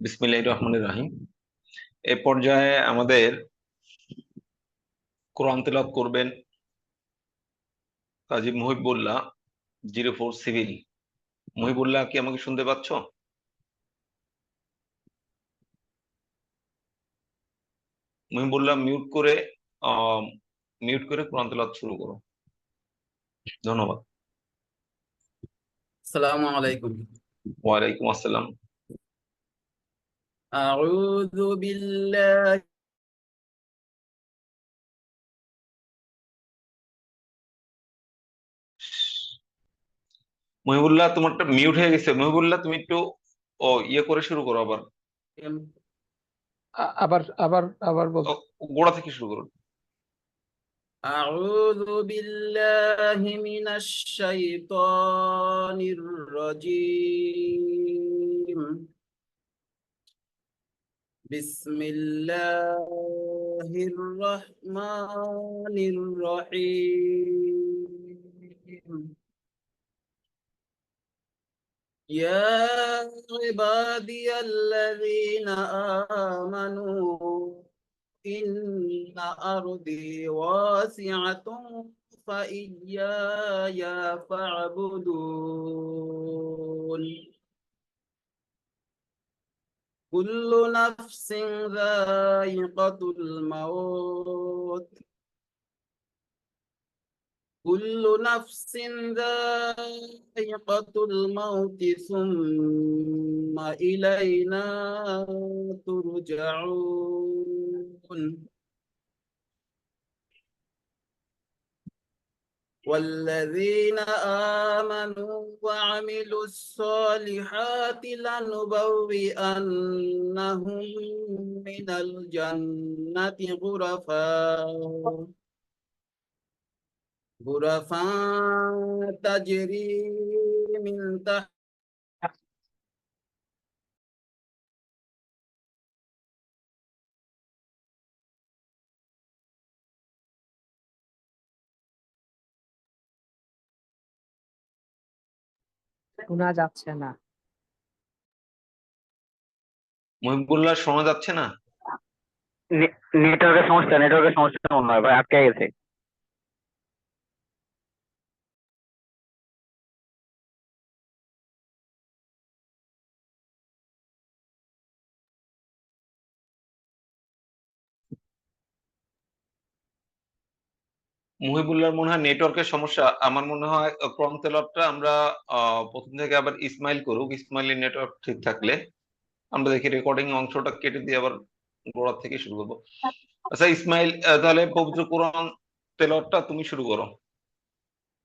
বিসমিল্লাহির রহমানির রহিম। এ পর্যায়ে আমাদের কোরআন তেলাওয়াত করবেন কাজী মুহিবুল্লাহ, 04 সিভিল। মুহিবুল্লাহ, কি আমাকে শুনতে পাচ্ছ? মুহিবুল্লাহ, মিউট করে কোরআন তেলাওয়াত শুরু করো। ধন্যবাদ। আসসালামু আলাইকুম। ওয়ালাইকুম আসসালাম। আউযু বিল্লাহি মুহিবুল্লাহ, তোমারটা মিউট হয়ে গেছে। মুহিবুল্লাহ, তুমি একটু ইয়ে করে শুরু করো আবার। আবার আবার আবার ও, গোড়া থেকে শুরু করো। আউযু বিল্লাহি মিনাশ শাইতানির রাজীম। বিসমিল্লাহির রহমানির রহিম। يا عبادي الذين آمنوا إن أرضي واسعة فإياي فاعبدون. كل نفس ذائقة الموت. كل نفس ذائقة الموت ثم إلينا ترجعون. والذين آمنوا وعملوا الصالحات لنبوئنهم من الجنة غرفا تجري من تحت শোনা যাচ্ছে না। মুহিবুল্লাহ, শোনা যাচ্ছে না? নেটওয়ার্কের সমস্যা মনে হয় ভাই, আটকে গেছে। মুহিবুল্লাহর মনে হয় নেটওয়ার্কের সমস্যা। আমার মনে হয় কোরআন তেলাওয়াতটা আমরা প্রথম থেকে আবার ইসমাইল করুক। ইসমাইলের নেটওয়ার্ক ঠিক থাকলে আমরা দেখি রেকর্ডিং অংশটা কেটে দিয়ে আবার গোড়া থেকে শুরু করবো। আচ্ছা ইসমাইল, তাহলে পবিত্র কোরআন তেলাওয়াতটা তুমি শুরু করো,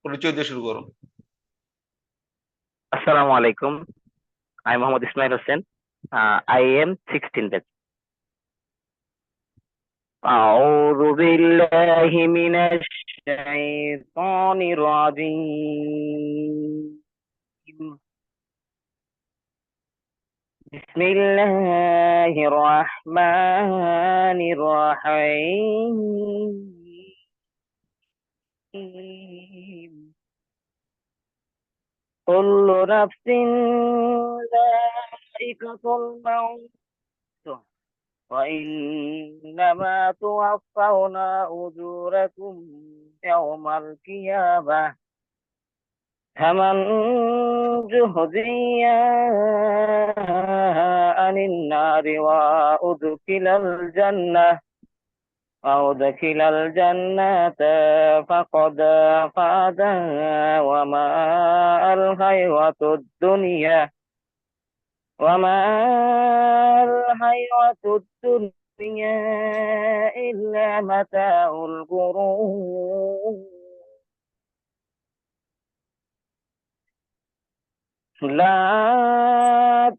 পরিচয় দিয়ে শুরু করো। আসসালামু আলাইকুম, আমি Mohammad Ismail Hossain. I am 16 batch. أعوذ بالله من الشيطان الرجيم. بسم الله الرحمن الرحيم. كل نفس ذائقة الموت وإنما توفون أجوركم يوم القيامة. فمن زحزح عن النار وأدخل الجنة فقد فاز وما الحياة الدنيا إلا متاع الغرور. لا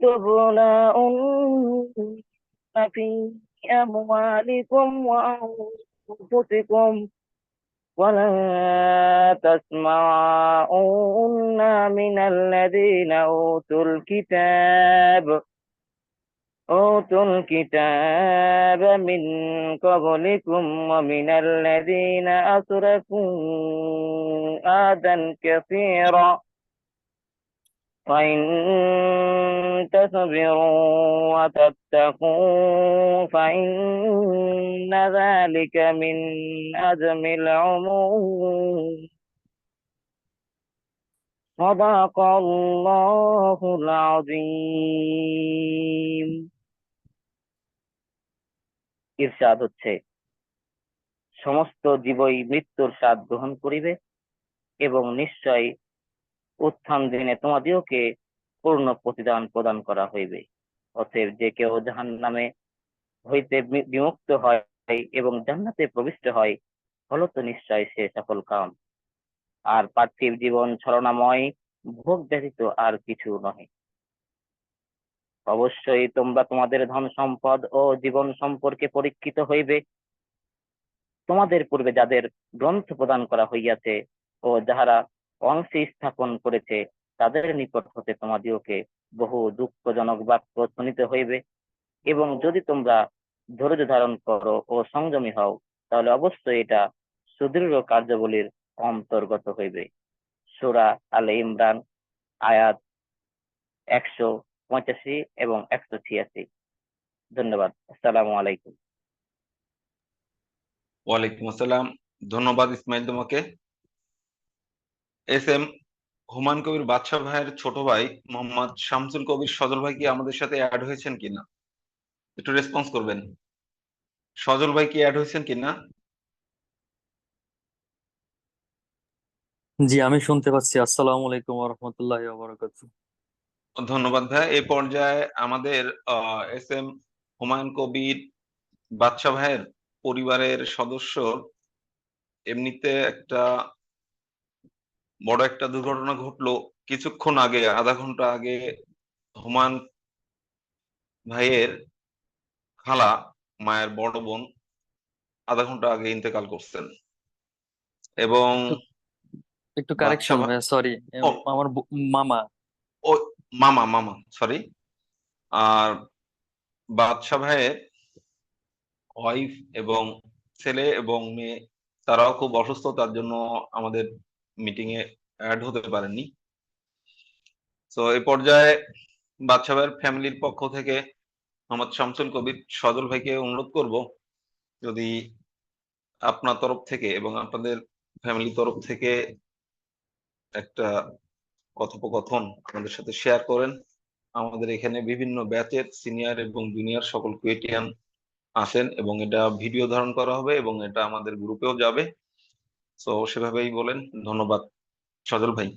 تبلغن في أموالكم وأنفسكم ولا تسمعن من الذين أوتوا الكتاب من قبلكم ومن الذين أشركوا أذى كثيرا وإن تصبروا وتتقوا فإن ذلك من أزم الأمور صدق الله العظيم ইরশাদ হচ্ছে, সমস্ত জীবই মৃত্যুর স্বাদ গ্রহণ করিবে এবং নিশ্চয় উত্থান দিনে তোমাদিওকে পূর্ণ প্রতিদান প্রদান করা হইবে। অতএব যে কেউ জাহান্নামে হইতে বিমুক্ত হয় এবং জান্নাতে প্রবিষ্ট হয়, ফলত নিশ্চয় সে সফল কাম। আর পার্থিব জীবন ছলনাময় ভোগ ব্যতীত আর কিছু নহে। অবশ্যই তোমরা তোমাদের ধন সম্পদ ও জীবন সম্পর্কে পরীক্ষিত হইবে। তোমাদের পূর্বে যাদের গ্রন্থ প্রদান করা হইয়াছে ও যাহারা অংশে স্থাপন করেছে, তাদের নিকট হতে তোমাদিওকে বহু দুঃখজনক বাক্য শুনিতে হইবে। এবং যদি তোমরা ধৈর্য ধারণ করো ও সংযমী হও, তাহলে অবশ্যই এটা সুদৃঢ় কার্যাবলীর অন্তর্গত হইবে। সূরা আলে ইমরান আয়াত 185 এবং 186। ধন্যবাদ। আসসালামু আলাইকুম। ওয়ালাইকুম আসসালাম। ধন্যবাদ ইসমাইল তোমাকে। এস এম হুমায়ুন কবির বাদশা ভাইয়ের ছোট ভাই মোহাম্মদ শামসুল কবির সজল ভাই কি আমাদের সাথে অ্যাড হয়েছেন কিনা একটু রেসপন্স করবেন। সজল ভাই কি অ্যাড হয়েছেন কিনা? জি, আমি শুনতে পাচ্ছি। আসসালামু আলাইকুম ওয়া রাহমাতুল্লাহি ওয়া বারাকাতুহু। ধন্যবাদ ভাই। এই পর্যায়ে আমাদের এস এম হুমায়ুন কবির বাদশা ভাইয়ের পরিবারের সদস্য এমনিতে একটা বড় একটা দুর্ঘটনা ঘটলো কিছুক্ষণ আগে, আধা ঘন্টা আগে। হুমায়ুন ভাইয়ের খালা, মায়ের বড় বোন আধা ঘন্টা আগে ইন্তেকাল করছেন। এবং একটু একটু বাদশা কারেকশন ভাই, ভাই, সরি। ও আমার মামা। ও মামা মামা সরি। আর বাদশা ভাইয়ের ওয়াইফ এবং ছেলে এবং মেয়ে তারাও খুব অসুস্থ, তার জন্য আমাদের মিটিং এ অ্যাড হতে পারেননি। তো এই পর্যায়ে বাদশা ভাইয়ের ফ্যামিলির পক্ষ থেকে মোহাম্মদ শামসুল কবির সজল ভাইকে অনুরোধ করব, যদি আপনার তরফ থেকে এবং আপনাদের ফ্যামিলির তরফ থেকে একটা কথোপকথন আমাদের সাথে শেয়ার করেন। আমাদের এখানে বিভিন্ন ব্যাচের সিনিয়র এবং জুনিয়র সকল কুয়েটিয়ান আসেন এবং এটা ভিডিও ধারণ করা হবে এবং এটা আমাদের গ্রুপেও যাবে। তো সেভাবেই বলেন। ধন্যবাদ সজল ভাই।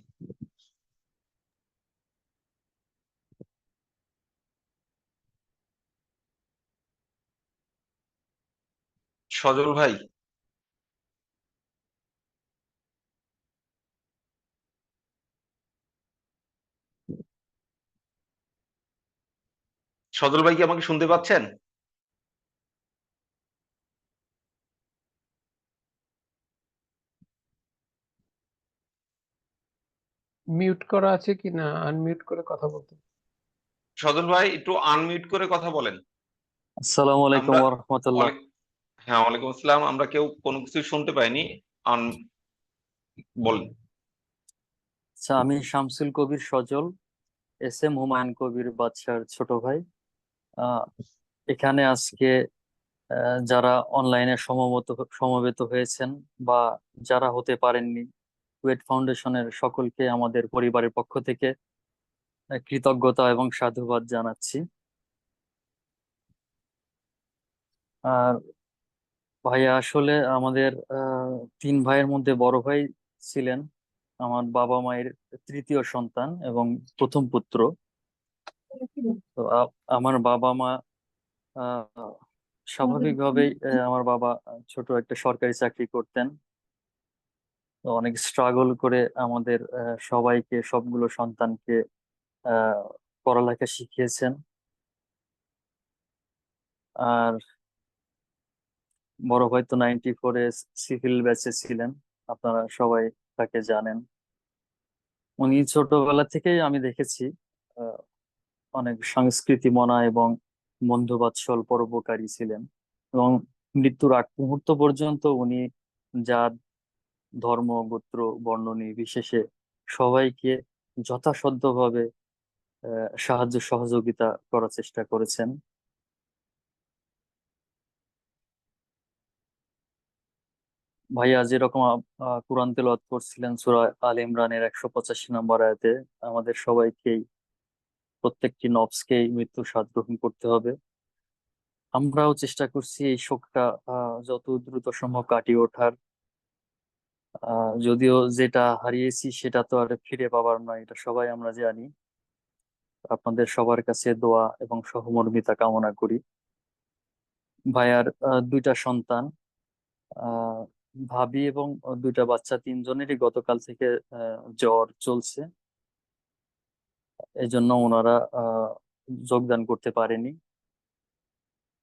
সজল ভাই, সজল ভাই কি আমাকে শুনতে পাচ্ছেন? মিউট করা আছে কি না, আনমিউট করে কথা বলতে। সজল ভাই একটু আনমিউট করে কথা বলেন। আসসালামু আলাইকুম আমরা ওয়া রাহমাতুল্লাহ। হ্যাঁ, ওয়ালাইকুম আসসালাম। আমরা কেউ কোনো কিছু শুনতে পাইনি। আন বলেন। আচ্ছা, আমি শামসুল কবির সজল, এস এম হুমায়ুন কবির বাদশার ছোট ভাই। আহ, এখানে আজকে যারা অনলাইনে সমবেত হয়েছেন বা যারা হতে পারেননি, কুয়েট ফাউন্ডেশনের সকলকে আমাদের পরিবারের পক্ষ থেকে কৃতজ্ঞতা এবং সাধুবাদ জানাচ্ছি। আর ভাইয়া আসলে আমাদের তিন ভাইয়ের মধ্যে বড় ভাই ছিলেন, আমার বাবা মায়ের তৃতীয় সন্তান এবং প্রথম পুত্র। তো আমার বাবা মা আহ, স্বাভাবিকভাবেই আমার বাবা ছোট একটা সরকারি চাকরি করতেন। তো অনেক স্ট্রাগল করে আমাদের সবাইকে, সবগুলো সন্তানকে আহ, পড়ালেখা শিখিয়েছেন। আর বড় ভাই তো 94-এ সিভিল ব্যাচে ছিলেন, আপনারা সবাই তাকে জানেন। উনি ছোটবেলা থেকেই আমি দেখেছি আহ, অনেক সংস্কৃতি মনা এবং বন্ধুবাৎসল পরোপকারী ছিলেন। এবং মৃত্যুর আগ মুহূর্ত পর্যন্ত উনি জাত, ধর্ম, গোত্র, বর্ণ নির্বিশেষে সবাইকে যথাসাধ্যভাবে সাহায্য সহযোগিতা করার চেষ্টা করেছেন। ভাইয়া যেরকম কোরআন তেলাওয়াত করছিলেন সূরা আল ইমরানের 185 নম্বর আয়াতে, আমাদের সবাইকেই, প্রত্যেকটি নফসকেই মৃত্যুর স্বাদ গ্রহণ করতে হবে। আমরাও চেষ্টা করছি এই শোকটা যত দ্রুত সম্ভব কাটিয়ে ওঠার। যদিও যেটা হারিয়েছি সেটা তো আর ফিরে পাবার নয়, এটা সবাই আমরা জানি। আপনাদের সবার কাছে দোয়া এবং সহমর্মিতা কামনা করি। ভাইয়ার দুইটা সন্তান, আহ ভাবি এবং দুইটা বাচ্চা, তিনজনেরই গতকাল থেকে জ্বর চলছে। এই জন্য ওনারা যোগদান করতে পারেনি।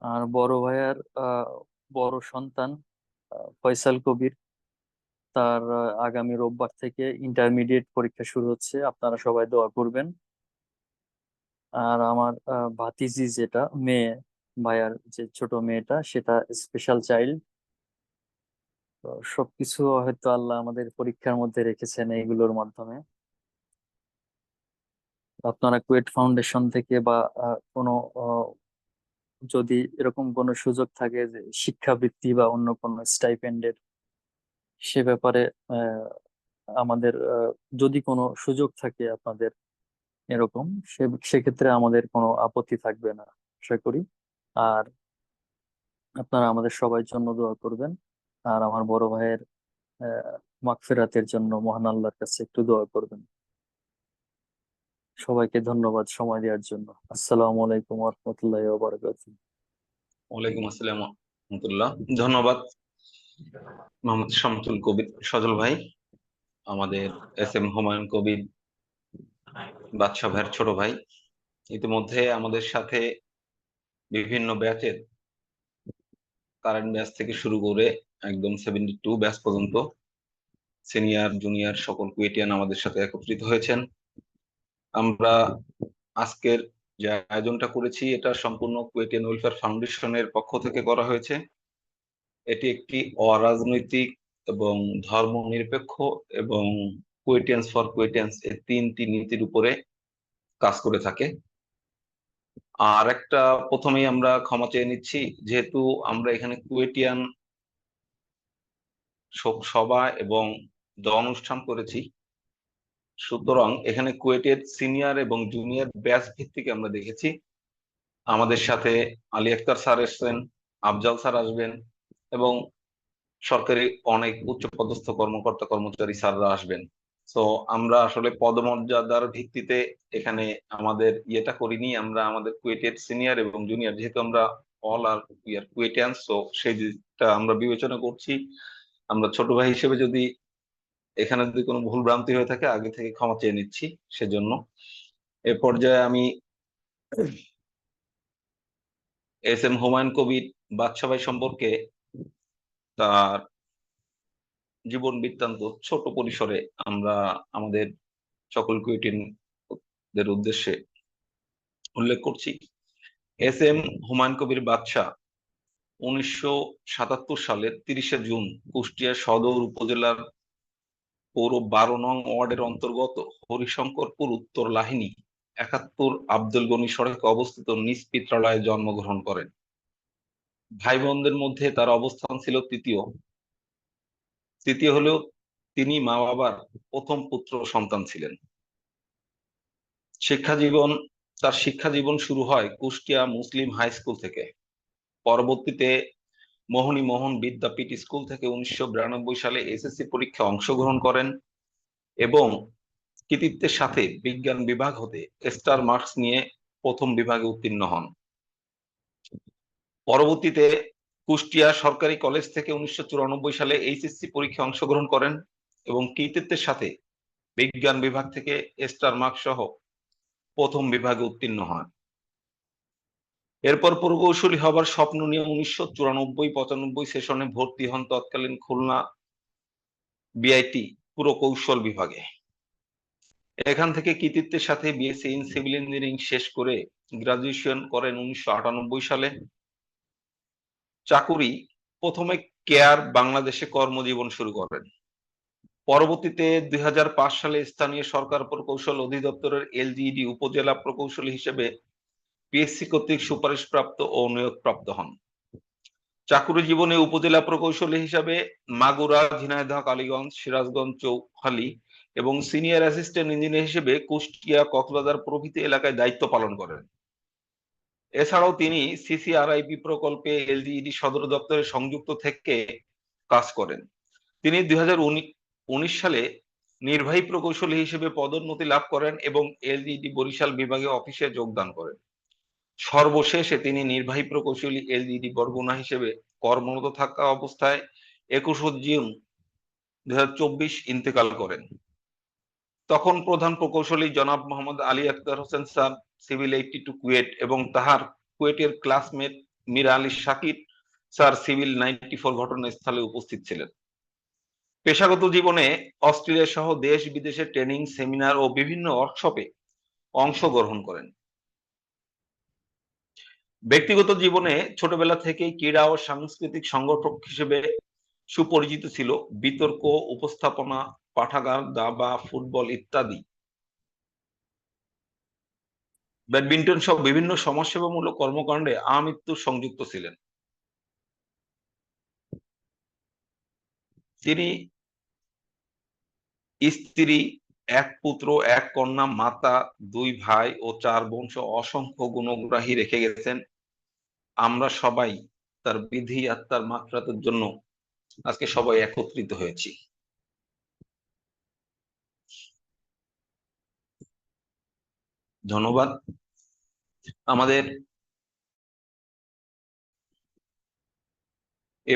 আর বড় ভাইয়ার বড় সন্তান ফয়সাল কবির, তার আগামী রোববার থেকে ইন্টারমিডিয়েট পরীক্ষা শুরু হচ্ছে, আপনারা সবাই দোয়া করবেন। আর আমার ভাতিজি, যেটা মেয়ে, ভাইয়ার যে ছোট মেয়েটা, সেটা স্পেশাল চাইল্ড। তো সবকিছু হয়তো আল্লাহ আমাদের পরীক্ষার মধ্যে রেখেছেন এইগুলোর মাধ্যমে। আপনারা কুয়েট ফাউন্ডেশন থেকে বা কোনো যদি এরকম কোনো সুযোগ থাকে যে শিক্ষাবৃত্তি বা অন্য কোনো স্টাইপেন্ডের, সে ব্যাপারে আহ, আমাদের যদি কোনো সুযোগ থাকে আপনাদের এরকম, সেক্ষেত্রে আমাদের কোনো আপত্তি থাকবে না আশা করি। আর আপনারা আমাদের সবার জন্য দোয়া করবেন। আর আমার বড় ভাইয়ের মাগফিরাতের জন্য মহান আল্লাহর কাছে একটু দোয়া করবেন। সবাইকে ধন্যবাদ সময় দেওয়ার জন্য। আসসালামু আলাইকুম ওয়া রাহমাতুল্লাহি ওয়া বারাকাতুহু। ওয়ালাইকুম আসসালাম ওয়া রাহমাতুল্লাহ। ধন্যবাদ মোহাম্মদ শামসুল কবির সজল ভাই, আমাদের এস এম হুমায়ুন কবির বাদশা ভাইয়ের ছোট ভাই। ইতিমধ্যে আমাদের সাথে বিভিন্ন ব্যাচের, কারেন্ট ব্যাচ থেকে শুরু করে একদম 72 ব্যাচ পর্যন্ত সিনিয়র জুনিয়র সকল কুয়েটিয়ান আমাদের সাথে একত্রিত হয়েছেন। আমরা আজকের যে আয়োজনটা করেছি এটা সম্পূর্ণ কুয়েটিয়ান ওয়েলফেয়ার ফাউন্ডেশনের পক্ষ থেকে করা হয়েছে। এটি একটি অরাজনৈতিক এবং ধর্ম নিরপেক্ষ এবং কুয়েটিয়ান্স ফর কুয়েটিয়ান্স, এই তিনটি নীতির উপরে কাজ করে থাকে। আর একটা, প্রথমেই আমরা ক্ষমা চেয়ে নিচ্ছি, যেহেতু আমরা এখানে কুয়েটিয়ান শোক সভা এবং দোয়া অনুষ্ঠান করেছি, সুতরাং এখানে কুয়েটের সিনিয়র এবং জুনিয়র ব্যাচ ভিত্তিক আমরা দেখেছি। আমাদের সাথে আলী আক্তার স্যার এসছেন, আফজাল স্যার আসবেন এবং সরকারি অনেক উচ্চ পদস্থ কর্মকর্তা কর্মচারী স্যাররা আসবেন। তো আমরা আসলে পদমর্যাদার ভিত্তিতে এখানে আমাদের ইয়েটা করিনি। আমরা আমাদের কুয়েটের সিনিয়র এবং জুনিয়র, যেহেতু আমরা অল আর কুয়েটিয়ান, তো সেই দিকটা আমরা বিবেচনা করছি। আমরা ছোট ভাই হিসেবে যদি এখানে যদি কোনো ভুল ভ্রান্তি হয়ে থাকে আগে থেকে ক্ষমা চেয়ে নিচ্ছি সেজন্য। এ পর্যায়ে আমি এস এম হুমায়ুন কবির বাদশা ভাই সম্পর্কে তার জীবন বৃত্তান্ত ছোট পরিসরে আমরা আমাদের সকল কুয়েটিয়ানদের উদ্দেশ্যে উল্লেখ করছি। এস এম হুমায়ুন কবির বাদশা 1977 সালের 30শে জুন কুষ্টিয়া সদর উপজেলার পৌর 12 নং ওয়ার্ডের অন্তর্গত হরিশঙ্করপুর উত্তর লাহিনী 71 আব্দুল গনি সড়কে অবস্থিত নিজ পিত্রালয়ে জন্মগ্রহণ করেন। ভাই বোনদের মধ্যে তার অবস্থান ছিল তৃতীয়। তৃতীয় হলেও তিনি মা বাবার প্রথম পুত্র সন্তান ছিলেন। তার শিক্ষা জীবন শুরু হয় কুষ্টিয়া মুসলিম হাই স্কুল থেকে। পরবর্তীতে মোহনী মোহন বিদ্যাপীঠ স্কুল থেকে 1992 সালে এসএসসি পরীক্ষায় অংশগ্রহণ করেন এবং কৃতিত্বের সাথে বিজ্ঞান বিভাগ হতে স্টার মার্কস নিয়ে প্রথম বিভাগে উত্তীর্ণ হন। পরবর্তীতে কুষ্টিয়া সরকারি কলেজ থেকে 1994 সালে এইচএসসি পরীক্ষায় অংশগ্রহণ করেন এবং কৃতিত্বের সাথে বিজ্ঞান বিভাগ থেকে স্টার মার্কস সহ প্রথম বিভাগে উত্তীর্ণ হন। এরপর প্রকৌশলী হবার স্বপ্ন নিয়ে 1994-95 সেশনে ভর্তি হন তৎকালীন খুলনা বিআইটি পুরকৌশল বিভাগে। এখান থেকে কৃতিত্বের সাথে বিএসসি ইন সিভিল ইঞ্জিনিয়ারিং শেষ করে গ্রাজুয়েশন করেন 1998 সালে। চাকুরি, প্রথমে কেয়ার বাংলাদেশে কর্মজীবন শুরু করেন। পরবর্তীতে 2005 সালে স্থানীয় সরকার প্রকৌশল অধিদপ্তরের এলজিইডি উপজেলা প্রকৌশলী হিসেবে পিএসসি কর্তৃক সুপারিশপ্রাপ্ত ও নিয়োগপ্রাপ্ত হন। চাকুরি জীবনে উপজেলা প্রকৌশলী হিসাবে মাগুরা, ঝিনাইদহ, কালীগঞ্জ, সিরাজগঞ্জ, চৌখালী এবং সিনিয়র অ্যাসিস্ট্যান্ট ইঞ্জিনিয়ার হিসেবে কুষ্টিয়া, কক্সবাজার প্রভৃতি এলাকায় দায়িত্ব পালন করেন। এছাড়াও তিনি সিসিআরআইপি প্রকল্পে এলজিইডি সদর দপ্তরে সংযুক্ত থেকে কাজ করেন। তিনি 2019 সালে নির্বাহী প্রকৌশলী হিসেবে পদোন্নতি লাভ করেন এবং এলজিইডি বরিশাল বিভাগে অফিসে যোগদান করেন। সর্বশেষে তিনি নির্বাহী প্রকৌশলী এলজিইডি বরগুনা হিসেবে কর্মরত থাকা অবস্থায় 21 জুন 2024 ইন্তেকাল করেন। তখন প্রধান প্রকৌশলী জনাব Mohammad Ali Akter Hossain sir, civil 82 KUET এবং তাহার কুয়েটের classmate Mir Ali Shakir sir, civil 94 ঘটনাস্থলে উপস্থিত ছিলেন। পেশাগত জীবনে অস্ট্রেলিয়া সহ দেশ বিদেশে ট্রেনিং, সেমিনার ও বিভিন্ন ওয়ার্কশপে অংশগ্রহণ করেন। ব্যক্তিগত জীবনে ছোটবেলা থেকেই ক্রীড়া ও সাংস্কৃতিক সংগঠক হিসেবে সুপরিচিত ছিল। বিতর্ক, উপস্থাপনা, পাঠাগার, দাবা, ফুটবল ইত্যাদি, ব্যাডমিন্টন সহ বিভিন্ন সমাজসেবামূলক কর্মকাণ্ডে আমৃত্যু সংযুক্ত ছিলেন। তিনি স্ত্রী, এক পুত্র, এক কন্যা, মাতা, 2 ভাই ও 4 বোন সহ অসংখ্য গুণগ্রাহী রেখে গেছেন। আমরা সবাই তার বিধি আত্মার মাগফিরাতের জন্য আজকে সবাই একত্রিত হয়েছি। ধন্যবাদ। আমাদের এ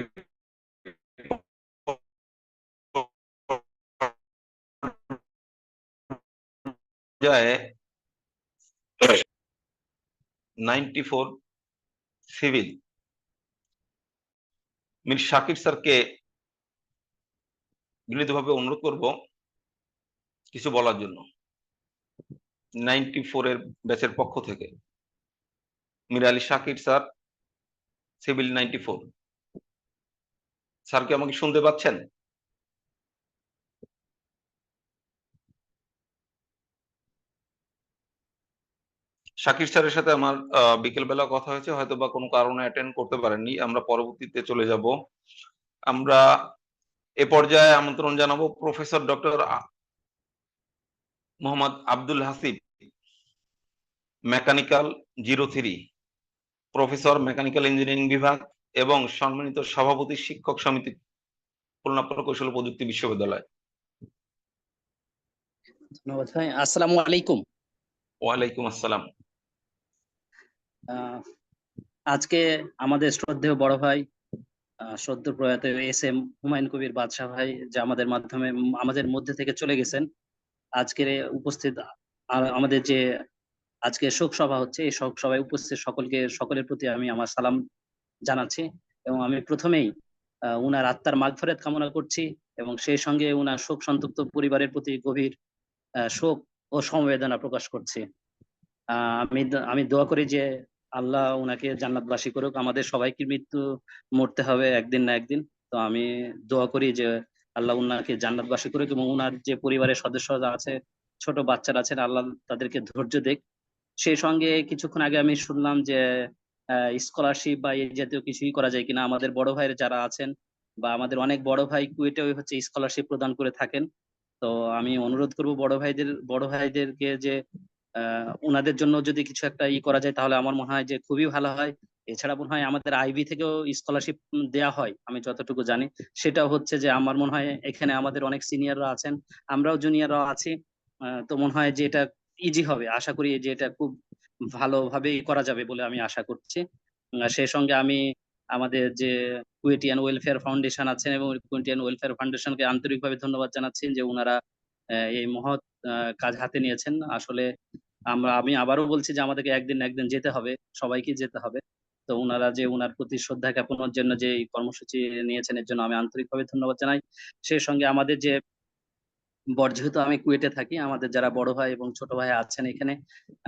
পর্যায়ে 94 সিভিল মীর শাকির স্যারকে বিনীতভাবে অনুরোধ করব কিছু বলার জন্য। 94 এর ব্যাচের পক্ষ থেকে Mir Ali Shakir sir, civil 94। Sir কি আমাকে শুনতে পাচ্ছেন? শাকির স্যারের সাথে আমার বিকেল বেলা কথা হয়েছে, হয়তো বা কোনো কারণে অ্যাটেন্ড করতে পারেননি। আমরা পরবর্তীতে চলে যাব। আমরা এ পর্যায়ে আমন্ত্রণ জানাবো professor doctor Mohammad Abdul Hasib, mechanical 03, professor, mechanical engineering বিভাগ এবং সম্মানিত সভাপতি, শিক্ষক সমিতি, খুলনা প্রকৌশল ও প্রযুক্তি বিশ্ববিদ্যালয়। ধন্যবাদ ভাই। আসসালামু আলাইকুম। ওয়ালাইকুম আসসালাম। আজকে আমাদের শ্রদ্ধেয় বড় ভাই, সদ্য প্রয়াত এস.এম. হুমায়ুন কবির বাদশাহ ভাই, যে আমাদের মাধ্যমে আমাদের মধ্যে থেকে চলে গেছেন, আজকের উপস্থিত আমাদের যে আজকে শোক সভা হচ্ছে, এই শোক সভায় উপস্থিত সকলের প্রতি আমি আমার সালাম জানাচ্ছি এবং আমি প্রথমেই উনার আত্মার মাগফিরাত কামনা করছি এবং সেই সঙ্গে উনার শোক সন্তপ্ত পরিবারের প্রতি গভীর শোক ও সমবেদনা প্রকাশ করছি। আমি দোয়া করি যে আল্লাহ উনাকে জান্নাতবাসী করুক। আমাদের সবাইকে মৃত্যু মরতে হবে একদিন না একদিন, তো আমি দোয়া করি যে আল্লাহ উনাকে জান্নাতবাসী করুক এবং উনার যে পরিবারের সদস্যরা আছে, ছোট বাচ্চারা আছেন, আল্লাহ তাদেরকে ধৈর্য দেখ। সেই সঙ্গে কিছুক্ষণ আগে আমি শুনলাম যে স্কলারশিপ বা এই জাতীয় কিছুই করা যায় কিনা। আমাদের বড় ভাইয়ের যারা আছেন বা আমাদের অনেক বড় ভাই কুয়েটে হচ্ছে স্কলারশিপ প্রদান করে থাকেন, তো আমি অনুরোধ করব বড় ভাইদেরকে যে উনাদের জন্য যদি কিছু একটা করা যায় তাহলে আমার মনে হয় যে খুবই ভালো হয়। এছাড়া মনে হয় আমাদের আইবি থেকেও স্কলারশিপ দেয়া হয়, আমি যতটুকু জানি। সেটা হচ্ছে যে আমার মনে হয় এখানে আমাদের অনেক সিনিয়ররা আছেন, আমরাও জুনিয়ররা আছি, তো মনে হয় যে এটা ইজি হবে। আশা করি যে এটা খুব ভালোভাবে করা যাবে বলে আমি আশা করছি। সেই সঙ্গে আমি আমাদের যে কুয়েটিয়ান ওয়েলফেয়ার ফাউন্ডেশন আছেন এবং কুয়েটিয়ান ওয়েলফেয়ার ফাউন্ডেশনকে আন্তরিকভাবে ধন্যবাদ জানাচ্ছি যে ওনারা এই মহৎ কাজ হাতে নিয়েছেন। আসলে আমি আবারও বলছি যে আমাদেরকে একদিন না একদিন যেতে হবে, সবাইকে যেতে হবে। তো ওনারা যে ওনার প্রতি শ্রদ্ধা জ্ঞাপনের জন্য যে এই কর্মসূচি নিয়েছেন, এর জন্য আমি আন্তরিকভাবে ধন্যবাদ জানাই। সেই সঙ্গে আমাদের যে যেহেতু আমি কুয়েটে থাকি, আমাদের যারা বড় ভাই এবং ছোট ভাই আছেন এখানে,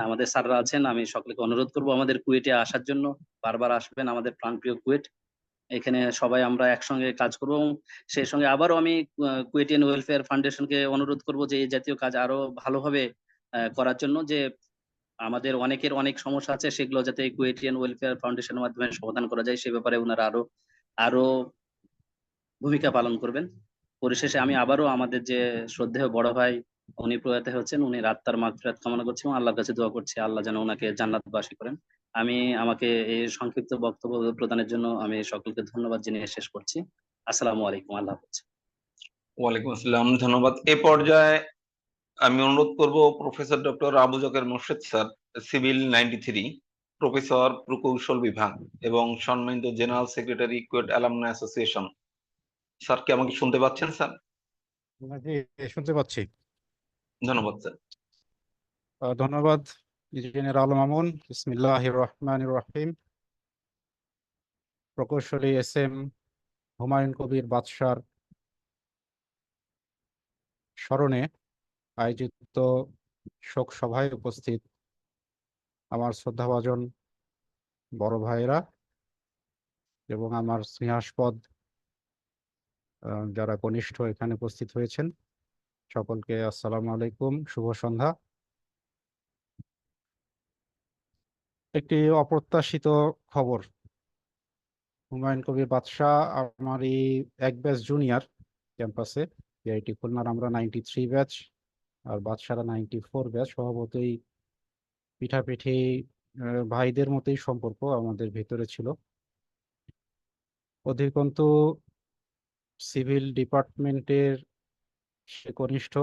আমাদের স্যাররা আছেন, আমি সকলকে অনুরোধ করব আমাদের কুয়েটে আসার জন্য। বারবার আসবেন, আমাদের প্রাণপ্রিয় কুয়েট। এখানে সবাই আমরা একসঙ্গে কাজ করব এবং সেই সঙ্গে আবারও আমি কুয়েটিয়ান ওয়েলফেয়ার ফাউন্ডেশনকে অনুরোধ করব যে এই জাতীয় কাজ আরো ভালোভাবে করার জন্য, যে আমাদের অনেকের অনেক সমস্যা আছে সেগুলো যাতে কুয়েটিয়ান ওয়েলফেয়ার ফাউন্ডেশনের মাধ্যমে সমাধান করা যায় সে ব্যাপারে ওনারা আরো আরো ভূমিকা পালন করবেন। পরিশেষে আমি আবারও আমাদের যে শ্রদ্ধেয় বড় ভাই উনি প্রয়াত হচ্ছেন, উনি আত্মার মাগফিরাত কামনা করছি এবং আল্লাহর কাছে দোয়া করছি আল্লাহ যেন ওনাকে জান্নাতবাসী করেন। আমি আমাকে এই সংক্ষিপ্ত বক্তব্য প্রদানের জন্য আমি সকলকে ধন্যবাদ জানিয়ে শেষ করছি। আসসালামু আলাইকুম, আল্লাহ হাফেজ। ওয়ালাইকুম আসসালাম, ধন্যবাদ। এ পর্যায়ে আমি অনুরোধ করব professor doctor Abu Zaker Morshed sir, civil 93, professor প্রকৌশল বিভাগ এবং সম্মানিত general secretary KUET alumni association. Sir কি আমাকে শুনতে পাচ্ছেন স্যার? জি, শুনতে পাচ্ছি। ধন্যবাদ স্যার। ধন্যবাদ ইঞ্জিনিয়ার আল মামুন। বিসমিল্লাহির রহমানির রহিম। প্রকৌশলী এস.এম. হুমায়ুন কবির বাদশার স্মরণে আয়োজিত শোক সভায় উপস্থিত আমার শ্রদ্ধাভাজন বড় ভাইয়েরা এবং আমার স্নেহাস্পদ যারা কনিষ্ঠ এখানে উপস্থিত হয়েছেন, সকলকে আসসালামু আলাইকুম, শুভ সন্ধ্যা। একটি অপ্রত্যাশিত খবর, হুমায়ুন কবির বাদশা আমার এই এক ব্যাচ জুনিয়র ক্যাম্পাসে, বিআইটি খুলনার আমরা 93 ব্যাচ আর বাদশারা 94 ব্যাচ। স্বভাবতই পিঠাপিঠি ভাইদের মতোই সম্পর্ক আমাদের ভেতরে ছিল। অধিকন্তু সিভিল ডিপার্টমেন্টের সে কনিষ্ঠ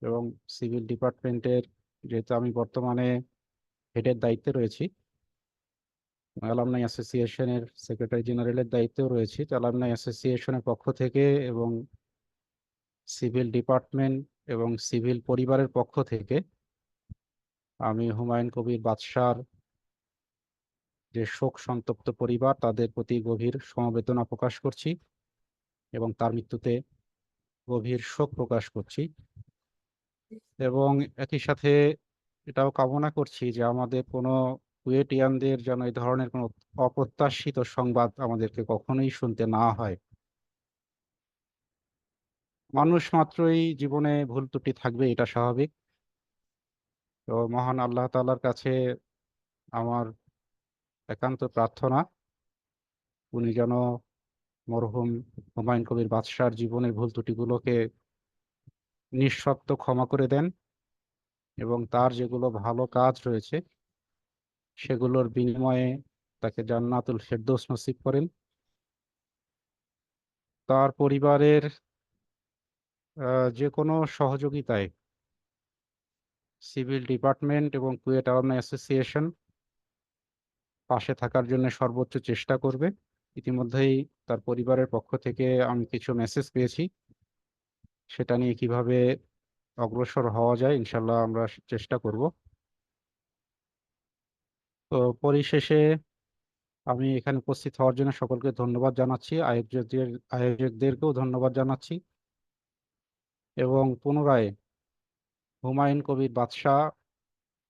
এবং সিভিল ডিপার্টমেন্টের যেহেতু আমি বর্তমানে হেডের দায়িত্বে রয়েছি, অ্যালামনাই অ্যাসোসিয়েশনের সেক্রেটারি জেনারেলের দায়িত্বেও রয়েছি, তো অ্যালামনাই অ্যাসোসিয়েশনের পক্ষ থেকে এবং সিভিল ডিপার্টমেন্ট এবং সিভিল পরিবারের পক্ষ থেকে আমি হুমায়ুন কবির বাদশার যে শোক সন্তপ্ত পরিবার তাদের প্রতি গভীর সমবেদনা প্রকাশ করছি এবং তার মৃত্যুতে গভীর শোক প্রকাশ করছি। এবং একই সাথে এটাও কামনা করছি যে আমাদের কোনো কুয়েটিয়ানদের যেন এই ধরনের কোনো অপ্রত্যাশিত সংবাদ আমাদেরকে কখনোই শুনতে না হয়। মানুষ মাত্রই জীবনে ভুল ত্রুটি থাকবে, এটা স্বাভাবিক। তো মহান আল্লাহ তাআলার কাছে আমার একান্ত প্রার্থনা, উনি যেন মরহুম হুমায়ুন কবির বাদশার জীবনের ভুল ত্রুটিগুলোকে নিঃশর্ত ক্ষমা করে দেন এবং তার যেগুলো ভালো কাজ রয়েছে সেগুলোর বিনিময়ে তাকে জান্নাতুল ফেরদৌস নসিব করেন। তার পরিবারের যে কোনো সহযোগিতায় সিভিল ডিপার্টমেন্ট এবং কুয়েট অ্যালামনাই অ্যাসোসিয়েশন পাশে থাকার জন্য সর্বোচ্চ চেষ্টা করবে। ইতিমধ্যেই তার পরিবারের পক্ষ থেকে আমি কিছু মেসেজ পেয়েছি, সেটা নিয়ে কিভাবে অগ্রসর হওয়া যায় ইনশাল্লাহ আমরা চেষ্টা করব। তো পরিশেষে আমি এখানে উপস্থিত হওয়ার জন্য সকলকে ধন্যবাদ জানাচ্ছি, আয়োজকদেরকেও ধন্যবাদ জানাচ্ছি এবং পুনরায় হুমায়ুন কবির বাদশা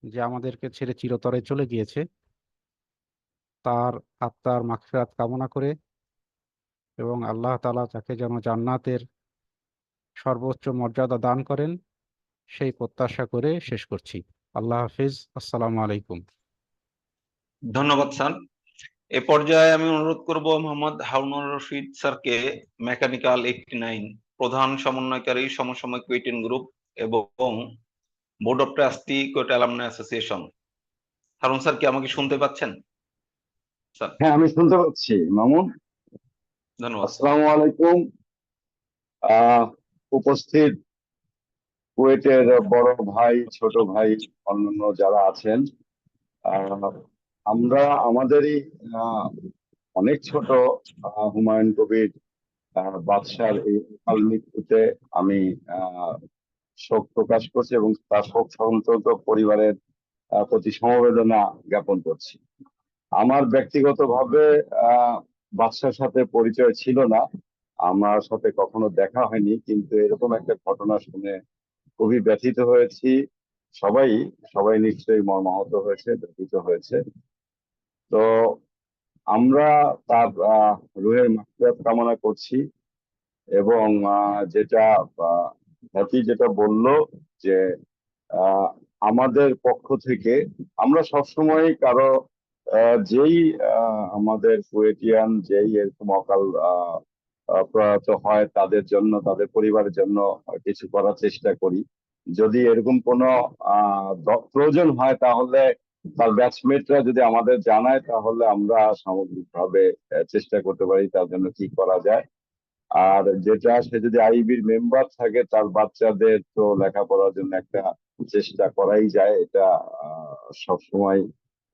যে আমাদেরকে ছেড়ে চিরতরে চলে গিয়েছে তার আত্মার মাগফিরাত কামনা করে এবং আল্লাহ তাআলা তাকে যেন জান্নাতের সর্বোচ্চ মর্যাদা দান করেন সেই প্রত্যাশা করে শেষ করছি। আল্লাহ হাফিজ, আসসালামু আলাইকুম। ধন্যবাদ স্যার। এ পর্যায়ে আমি অনুরোধ করব মোহাম্মদ হারুনুর রশিদ স্যারকে, মেকানিক্যাল 89, প্রধান সমন্বয়কারী সমসাময়িক কুয়েটিয়ান গ্রুপ এবং board of trustee KUET alumni association. Harun sir কি আমাকে শুনতে পাচ্ছেন স্যার? হ্যাঁ, আমি শুনতে পাচ্ছি মামুন। ধন্যবাদ। আসসালামু আলাইকুম। উপস্থিত কুয়েটের বড় ভাই, ছোট ভাই, অন্যান্য যারা আছেন, আমরা আমাদেরই অনেক ছোট হুমায়ুন কবির বাদশার এই অকাল মৃত্যুতে আমি শোক প্রকাশ করছি এবং তার শোক সন্তপ্ত পরিবারের প্রতি সমবেদনা জ্ঞাপন করছি। আমার ব্যক্তিগতভাবে বাদশার সাথে পরিচয় ছিল না, আমার সাথে কখনো দেখা হয়নি, কিন্তু এরকম একটা ঘটনা শুনে খুবই ব্যথিত হয়েছি। সবাই নিশ্চয়ই মর্মাহত হয়েছে, ব্যথিত হয়েছে। তো আমরা তার রুহের মাগফিরাত কামনা করছি এবং যেটা খ্যাতি যেটা বললো যে আহ, আমাদের পক্ষ থেকে আমরা সবসময় কারো যেই আমাদের কুয়েটিয়ান যেই এরকম অকাল প্রয়াত হয় তাদের জন্য তাদের পরিবারের জন্য কিছু করার চেষ্টা করি। যদি এরকম কোনো প্রয়োজন হয় তাহলে তার ব্যাচমেটরা যদি আমাদের জানায় তাহলে আমরা সামগ্রিকভাবে চেষ্টা করতে পারি তার জন্য কি করা যায়। আর যেটা সে যদি আইবির মেম্বার থাকে তার বাচ্চাদের তো লেখাপড়ার জন্য একটা চেষ্টা করাই যায়, এটা সবসময়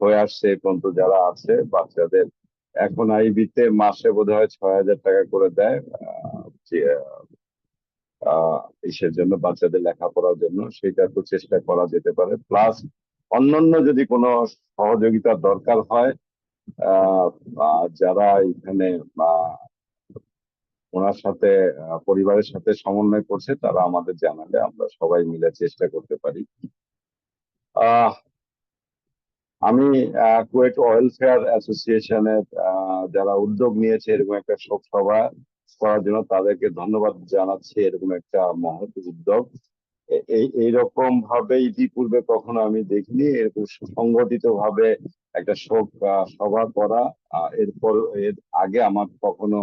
হয়ে আসছে। এ পর্যন্ত যারা আছে বাচ্চাদের এখন আইবিতে মাসে বোধহয় 6,000 টাকা করে দেয় ইসের জন্য, বাচ্চাদের লেখাপড়ার জন্য। সেটা তো চেষ্টা করা যেতে পারে। প্লাস অন্যান্য যদি কোনো সহযোগিতার দরকার হয় যারা এখানে ওনার সাথে পরিবারের সাথে সমন্বয় করছে তারা আমাদের জানালে আমরা সবাই মিলে চেষ্টা করতে পারি। আমি কুয়েট ওয়েলফেয়ার অ্যাসোসিয়েশনের যারা উদ্যোগ নিয়েছে এরকম একটা শোক সভা করার জন্য তাদেরকে ধন্যবাদ জানাচ্ছি। এরকম একটা মহৎ উদ্যোগ এইরকম ভাবে ইতিপূর্বে কখনো আমি দেখিনি, এরকম সুসংগঠিত ভাবে একটা শোক সভা করা। এরপর এর আগে আমার কখনো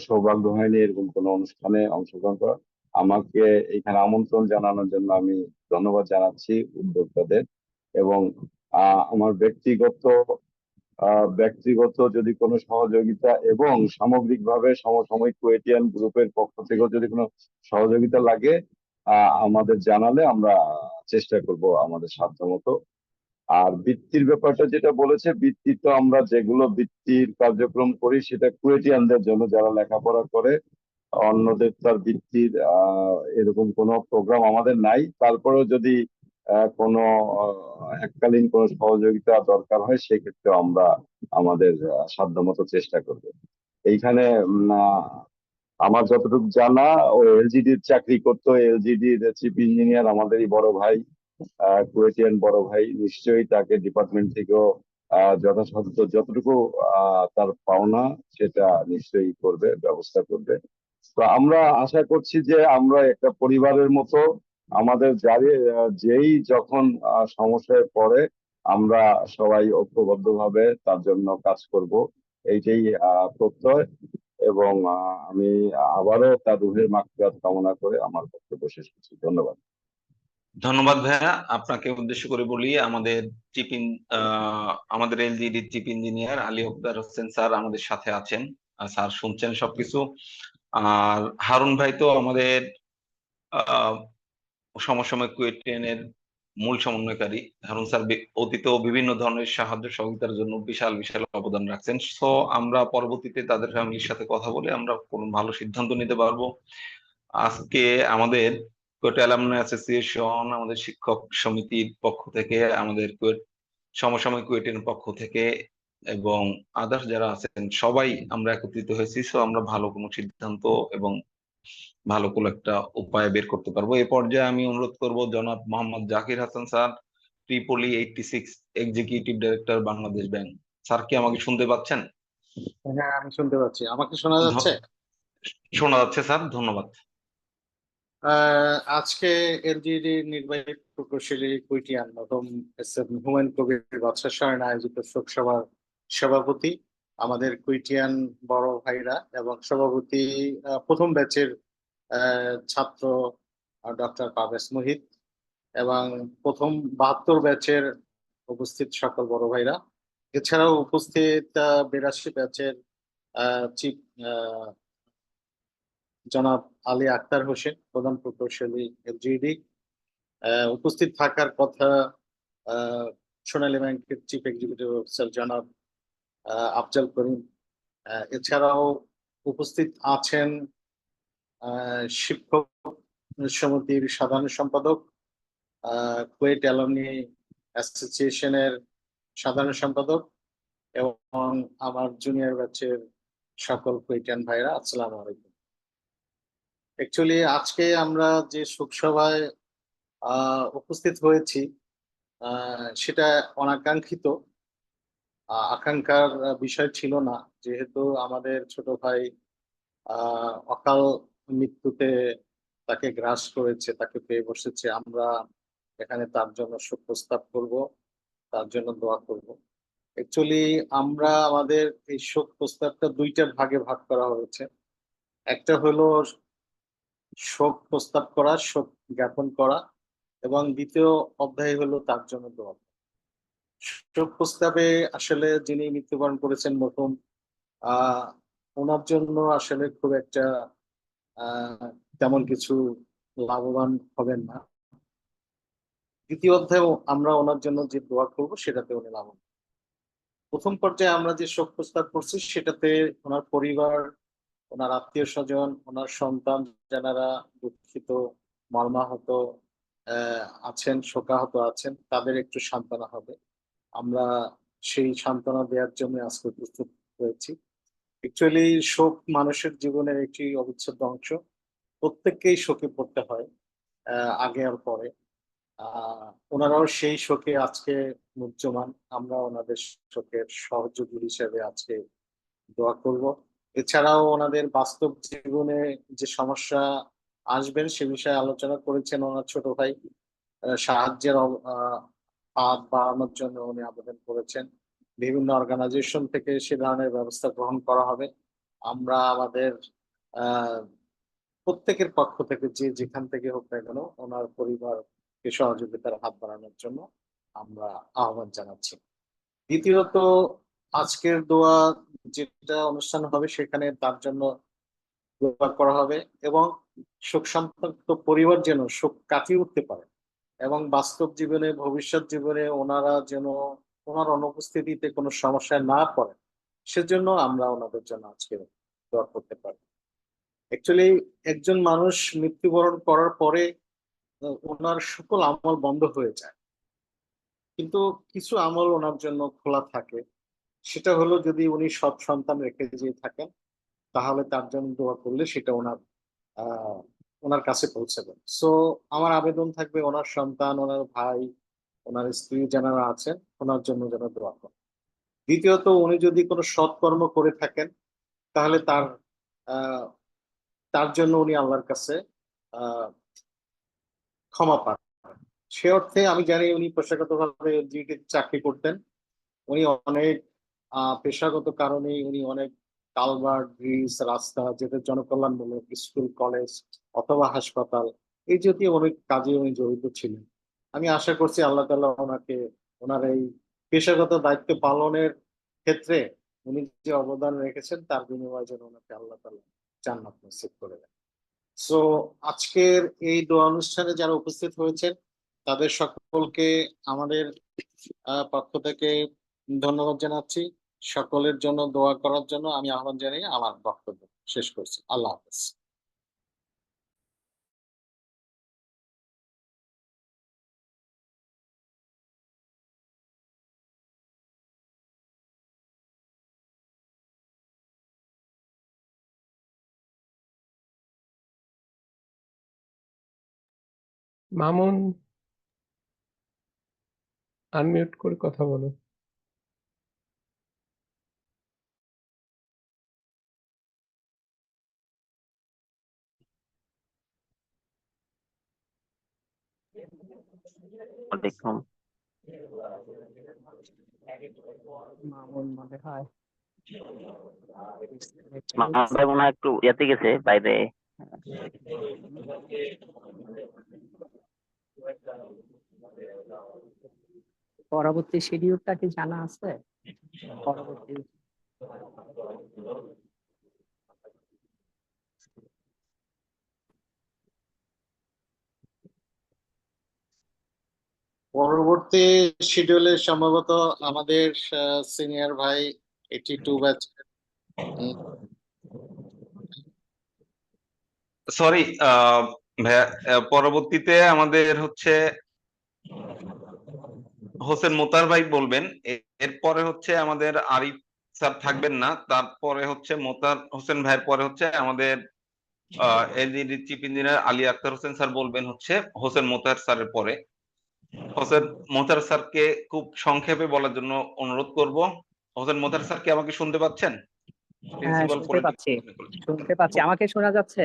সৌভাগ্য হয়নি এরকম কোনো অনুষ্ঠানে অংশগ্রহণ করা। আমাকে এখানে আমন্ত্রণ জানানোর জন্য আমি ধন্যবাদ জানাচ্ছি উদ্যোক্তাদের। এবং আমার ব্যক্তিগত যদি কোনো সহযোগিতা এবং সামগ্রিকভাবে সমসাময়িক কুয়েটিয়ান গ্রুপের পক্ষ থেকেও যদি কোনো সহযোগিতা লাগে আমাদের জানালে আমরা চেষ্টা করব আমাদের সাধ্যমতো। আর বৃত্তির ব্যাপারটা যেটা বলেছে, বৃত্তি তো আমরা যেগুলো বৃত্তির কার্যক্রম করি সেটা কুয়েটিয়ানদের জন্য যারা লেখাপড়া করে, অন্যদের তার বৃত্তির এরকম কোনো প্রোগ্রাম আমাদের নাই। তারপরেও যদি কোনো এককালীন কোনো সহযোগিতা দরকার হয় সেক্ষেত্রে আমরা আমাদের সাধ্যমতো চেষ্টা করব। এইখানে আমার যতটুকু জানা ও এলজিডির চাকরি করতো, এলজিডির চিফ ইঞ্জিনিয়ার আমাদেরই বড় ভাই, কুয়েটিয়ান বড় ভাই। নিশ্চয়ই তাকে ডিপার্টমেন্ট থেকেও যথাসাধ্য যতটুকু তার পাওনা সেটা নিশ্চয়ই করবে, ব্যবস্থা করবে। তো আমরা আশা করছি যে আমরা একটা পরিবারের মতো আমাদের যেই যখন সমস্যায় পড়ে আমরা সবাই ঐক্যবদ্ধভাবে তার জন্য কাজ করব, এইটাই প্রত্যয়। এবং আমি আবারও তার রুহের মাগফিরাত কামনা করে আমার বক্তব্য শেষ করছি। ধন্যবাদ। ধন্যবাদ ভাইয়া। আপনাকে উদ্দেশ্য করে বলি আমাদের LGD chief engineer Ali Akbar Hossain sir আমাদের সাথে আছেন। স্যার শুনছেন সবকিছু। আর হারুন ভাই তো আমাদের সমসাময়িক কুয়েটিয়ানের মূল সমন্বয়কারী। হারুন স্যার অতীতেও বিভিন্ন ধরনের সাহায্য সহযোগিতার জন্য বিশাল বিশাল অবদান রাখছেন। সো আমরা পরবর্তীতে তাদের ফ্যামিলির সাথে কথা বলে আমরা কোনো ভালো সিদ্ধান্ত নিতে পারবো। আজকে আমাদের কুয়েট অ্যালামনাই অ্যাসোসিয়েশন, আমাদের শিক্ষক সমিতির পক্ষ থেকে, আমাদের কুয়েট সমসাময়িক কুয়েটের পক্ষ থেকে এবং আদার্স যারা আছেন সবাই আমরা একত্রিত হয়েছি। সো আমরা ভালো কোনো সিদ্ধান্ত এবং ভালো কোনো একটা উপায় বের করতে পারবো। এ পর্যায়ে আমি অনুরোধ করব জনাব Mohammad Zakir Hasan sir, Tripoli 86 executive director Bangladesh bank. Sir কি আমাকে শুনতে পাচ্ছেন? হ্যাঁ, আমি শুনতে পাচ্ছি। আমাকে শোনা যাচ্ছে? শোনা যাচ্ছে স্যার, ধন্যবাদ। আজকে এলজিডি নির্বাহী প্রকৌশলী কুইটিয়ান নতুন হুমায়ুন কবির বাদশাহ স্মরণে আয়োজিত শোক সভার সভাপতি আমাদের কুইটিয়ান বড় ভাইরা এবং সভাপতি প্রথম ব্যাচের ছাত্র ডক্টর পারভেজ মুহিত এবং প্রথম 72 ব্যাচের উপস্থিত সকল বড় ভাইরা, এছাড়াও উপস্থিত 82 ব্যাচের চিফ জনাব আলী আক্তার হোসেন, প্রধান প্রকৌশলী এলজিডি। উপস্থিত থাকার কথা সোনালী ব্যাংকের চিফ এক্সিকিউটিভ অফিসার জনাব আফজাল করিম। এছাড়াও উপস্থিত আছেন শিক্ষক সমিতির সাধারণ সম্পাদক, কুয়েট অ্যালামনি অ্যাসোসিয়েশনের সাধারণ সম্পাদক এবং আমার জুনিয়র ব্যাচের সকল কুয়েটিয়ান ভাইরা, আসসালামু আলাইকুম। অ্যাকচুয়ালি আজকে আমরা যে শোক সভায় উপস্থিত হয়েছি সেটা অনাকাঙ্ক্ষিত। আকাঙ্ক্ষার বিষয় ছিল না, যেহেতু আমাদের ছোট ভাই অকাল মৃত্যুতে তাকে গ্রাস করেছে, তাকে পেয়ে বসেছে। আমরা এখানে তার জন্য শোক প্রস্তাব করব, তার জন্য দোয়া করব। অ্যাকচুয়ালি আমরা আমাদের এই শোক প্রস্তাবটা দুইটা ভাগে ভাগ করা হয়েছে। একটা হলো শোক প্রস্তাব করা, শোক জ্ঞাপন করা, এবং দ্বিতীয় অধ্যায় হলো তার জন্য দোয়া। শোক প্রস্তাবে আসলে যিনি মৃত্যুবরণ করেছেন মরহুম, আহ ওনার জন্য আসলে খুব একটা তেমন কিছু লাভবান হবেন না। দ্বিতীয় অধ্যায়ে আমরা ওনার জন্য যে দোয়া করব সেটাতে উনি লাভবান। প্রথম পর্যায়ে আমরা যে শোক প্রস্তাব করছি সেটাতে ওনার পরিবার, ওনার আত্মীয় স্বজন, ওনার সন্তান যারা দুঃখিত, মর্মাহত আছেন, শোকাহত আছেন, তাদের একটু সান্ত্বনা হবে। আমরা সেই সান্ত্বনা দেওয়ার জন্য আজকে প্রস্তুত হয়েছি। অ্যাকচুয়ালি শোক মানুষের জীবনের একটি অবিচ্ছেদ্য অংশ। প্রত্যেককেই শোকে পড়তে হয় আগে আর পরে। ওনারাও সেই শোকে আজকে মুহ্যমান। আমরা ওনাদের শোকের সহযোগী হিসেবে আজকে দোয়া করব। এছাড়াও ওনাদের বাস্তব জীবনে যে সমস্যা আসবেন সে বিষয়ে আলোচনা করেছেন ওনার ছোট ভাই। সাহায্যের হাত বাড়ানোর জন্য উনি আবেদন করেছেন। বিভিন্ন অর্গানাইজেশন থেকে সে ধরনের ব্যবস্থা গ্রহণ করা হবে। আমরা আমাদের আহ প্রত্যেকের পক্ষ থেকে যে যেখান থেকে হোক না কেন ওনার পরিবারকে সহযোগিতার হাত বাড়ানোর জন্য আমরা আহ্বান জানাচ্ছি। দ্বিতীয়ত, আজকের দোয়া যেটা অনুষ্ঠান হবে সেখানে তার জন্য দোয়া করা হবে, এবং শোক সন্তপ্ত পরিবার যেন শোক কাটিয়ে উঠতে পারে, এবং বাস্তব জীবনে, ভবিষ্যৎ জীবনে ওনারা যেন ওনার অনুপস্থিতিতে কোনো সমস্যায় না পড়ে, সেজন্য আমরা ওনাদের জন্য আজকে দোয়া করতে পারি। অ্যাকচুয়ালি একজন মানুষ মৃত্যুবরণ করার পরে ওনার সকল আমল বন্ধ হয়ে যায়, কিন্তু কিছু আমল ওনার জন্য খোলা থাকে। সেটা হলো যদি উনি সৎ সন্তান রেখে দিয়ে থাকেন তাহলে তার জন্য দোয়া করলে সেটা ওনার কাছে পৌঁছাবে। সো আমার আবেদন থাকবে ওনার সন্তান, ওনার ভাই, ওনার স্ত্রী যারা আছেন ওনার জন্য যেন দোয়া করেন। দ্বিতীয়ত, উনি যদি কোনো সৎকর্ম করে থাকেন তাহলে আহ তার জন্য উনি আল্লাহর কাছে আহ ক্ষমা পান। সে অর্থে আমি জানি উনি পেশাগতভাবে চাকরি করতেন। উনি অনেক পেশাগত কারণে উনি অনেক কালভার্ট, ব্রিজ, রাস্তা, যেটা জনকল্যাণমূলক স্কুল, কলেজ অথবা হাসপাতাল, এই জাতীয় অনেক কাজে উনি জড়িত ছিলেন। আমি আশা করছি আল্লাহ তাআলা ওনাকে ওনার এই পেশাগত দায়িত্ব পালনের ক্ষেত্রে উনি যে অবদান রেখেছেন তার বিনিময়ে যেন ওনাকে আল্লাহ তাআলা জান্নাত নসিব করে দেন। সো আজকের এই দোয়া অনুষ্ঠানে যারা উপস্থিত হয়েছেন তাদের সকলকে আমাদের পক্ষ থেকে ধন্যবাদ জানাচ্ছি। সকলের জন্য দোয়া করার জন্য আমি আহ্বান জানিয়ে আমার বক্তব্য শেষ করছি। আল্লাহ হাফেজ। মামুন, আনমিউট করে কথা বলো। ওয়ালাইকুম। মামুন মনে হয় মামুন ভাই মনে হয় একটু ইয়েতে গেছে বাইরে। পরবর্তী শিডিউলটা কি জানা আছে? পরবর্তী শিডিউলে সম্ভবত আমাদের সিনিয়র ভাই 82 ব্যাচ। সরি ভাইয়া, পরবর্তীতে আমাদের হচ্ছে হোসেন মোতার ভাই বলবেন। এরপরে হচ্ছে আমাদের আরিফ স্যার থাকবেন না, তারপরে হচ্ছে মোতার হোসেন ভাইয়ের পরে হচ্ছে আমাদের LGD chief engineer Ali Akter Hossain sir বলবেন হচ্ছে হোসেন মোতার স্যারের পরে। হোসেন মোতার স্যারকে খুব সংক্ষেপে বলার জন্য অনুরোধ করব। হোসেন মোতার স্যার কি আমাকে শুনতে পাচ্ছেন? হ্যাঁ, প্রিন্সিপাল শুনতে পলিটিক্যাল পাচ্ছি, শুনতে পাচ্ছি। আমাকে শোনা যাচ্ছে?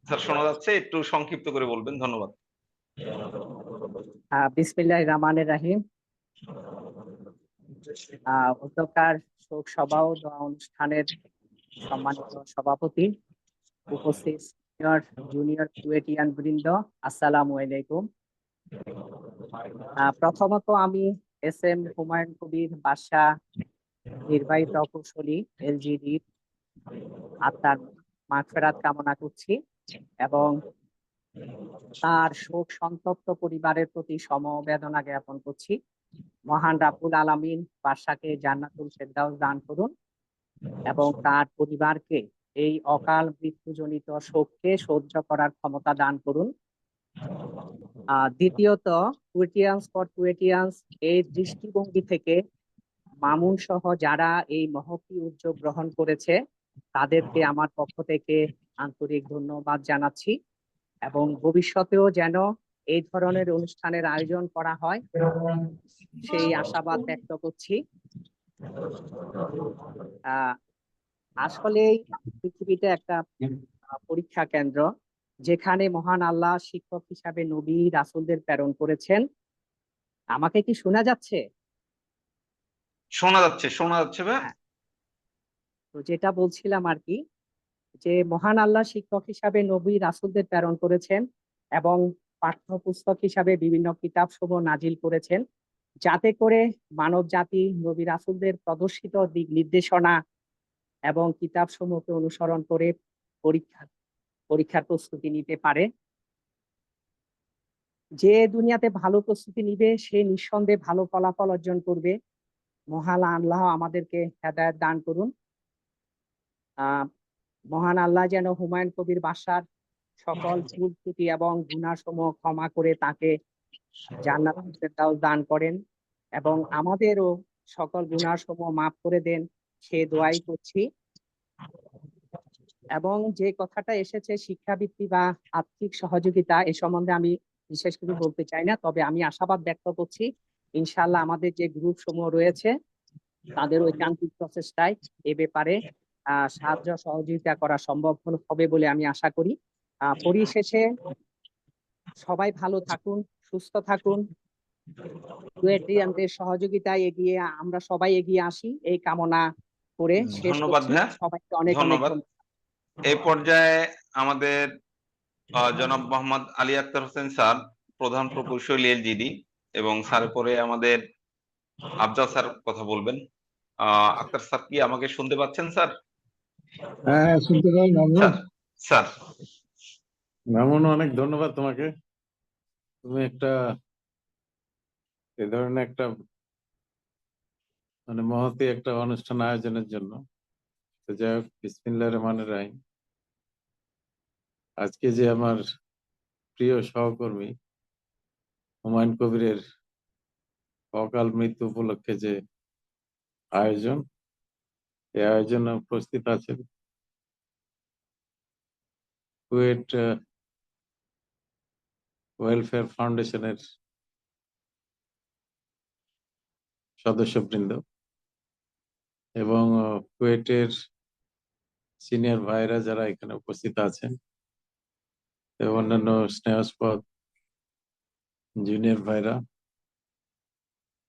স্যার শোনা যাচ্ছে, একটু সংক্ষিপ্ত করে বলবেন, ধন্যবাদ। বিসমিল্লাহির রহমানির রহিম। উদ্যোক্তার শোক সভা ও দোয়া অনুষ্ঠানের সম্মানিত সভাপতি, উপস্থিত সিনিয়র জুনিয়র কুয়েটিয়ান বৃন্দ, আসসালামু আলাইকুম। প্রথমত আমি এস এম হুমায়ুন কবির বাদশাহ, নির্বাহী প্রকৌশলী এলজিডি আত্মার মাগফিরাত কামনা করছি এবং তার শোক সন্তপ্ত পরিবারের প্রতি সমবেদনা জ্ঞাপন করছি। মহান রাব্বুল আলামিন বাদশাকে জান্নাতুল ফেরদাউস দান করুন এবং তার পরিবারকে এই অকাল মৃত্যুজনিত শোককে সহ্য করার ক্ষমতা দান করুন। দ্বিতীয়ত, কুয়েটিয়ান্স ফর কুয়েটিয়ান্স এই দৃষ্টিভঙ্গি থেকে মামুন সহ যারা এই মহতী উদ্যোগ গ্রহণ করেছে তাদেরকে আমার পক্ষ থেকে আন্তরিক ধন্যবাদ জানাচ্ছি এবং ভবিষ্যতেও যেন এই ধরনের অনুষ্ঠানের আয়োজন করা হয় সেই আশাবাদ ব্যক্ত করছি। আসলে পৃথিবীতে একটা পরীক্ষা কেন্দ্র, যেখানে মহান আল্লাহ শিক্ষক হিসাবে নবী রাসূলদের প্রেরণ করেছেন। আমাকে কি শোনা যাচ্ছে? শোনা যাচ্ছে, শোনা যাচ্ছে ভাই। হ্যাঁ, তো যেটা বলছিলাম আর কি, যে মহান আল্লাহ শিক্ষক হিসাবে নবী রাসূলদের প্রেরণ করেছেন এবং পাঠ্যপুস্তক হিসাবে বিভিন্ন কিতাব সমূহ নাজিল করেছেন, যাতে করে মানব জাতি নবী রাসূলদের প্রদর্শিত দিক নির্দেশনা এবং কিতাব সমূহকে অনুসরণ করে পরীক্ষার প্রস্তুতি নিতে পারে। যে দুনিয়াতে ভালো প্রস্তুতি নিবে সে নিঃসন্দেহে ভালো ফলাফল অর্জন করবে। মহান আল্লাহ আমাদেরকে হেদায়েত দান করুন। মহান আল্লাহ যেন হুমায়ুন কবির বাদশার সকল ভুল ত্রুটি এবং গুনাহসমূহ ক্ষমা করে তাকে জান্নাতুল ফেরদাউস দান করেন এবং আমাদেরও সকল গুনাহসমূহ মাফ করে দেন, সে দোয়াই করছি। এবং যে কথাটা এসেছে শিক্ষাবৃত্তি বা আর্থিক সহযোগিতা, এ সম্বন্ধে আমি বিশেষ কিছু বলতে চাই না, তবে আমি আশাবাদ ব্যক্ত করছি ইনশাআল্লাহ আমাদের যে গ্রুপ সমূহ রয়েছে তাদের ঐকান্তিক প্রচেষ্টায় এ ব্যাপারে সাহায্য সহযোগিতা করা সম্ভব হবে বলে আমি আশা করি। পরিশেষে সবাই ভালো থাকুন, সুস্থ থাকুন, কুয়েটিয়ানদের সহযোগিতায় আমরা সবাই এগিয়ে আসি এই কামনা করে শেষ ধন্যবাদ করছি। ভাইয়া, সবাইকে অনেক অনেক ধন্যবাদ। ধন্যবাদ। এই পর্যায়ে আমাদের জনাব মোহাম্মদ আলী আক্তার হোসেন স্যার, প্রধান প্রকৌশলী এলজিডি, এবং স্যারের পরে আমাদের আফজাল স্যার কথা বলবেন। আক্তার স্যার কি আমাকে শুনতে পাচ্ছেন স্যার? হ্যাঁ, শুনতে পাই মামুন। স্যার মামুন, অনেক ধন্যবাদ তোমাকে। তুমি এ ধরনের একটা মহতী একটা অনুষ্ঠান আয়োজনের জন্য। তো যাই হোক, বিসমিল্লাহির রহমানির রহিম। আজকে যে আমার প্রিয় সহকর্মী হুমায়ুন কবিরের অকাল মৃত্যু উপলক্ষে যে আয়োজন, এই আয়োজনে উপস্থিত আছেন কুয়েট ওয়েলফেয়ার ফাউন্ডেশনের সদস্যবৃন্দ এবং কুয়েটের সিনিয়র ভাইরা যারা এখানে উপস্থিত আছেন, এবং অন্যান্য স্নেহাস্পদ জুনিয়র ভাইরা,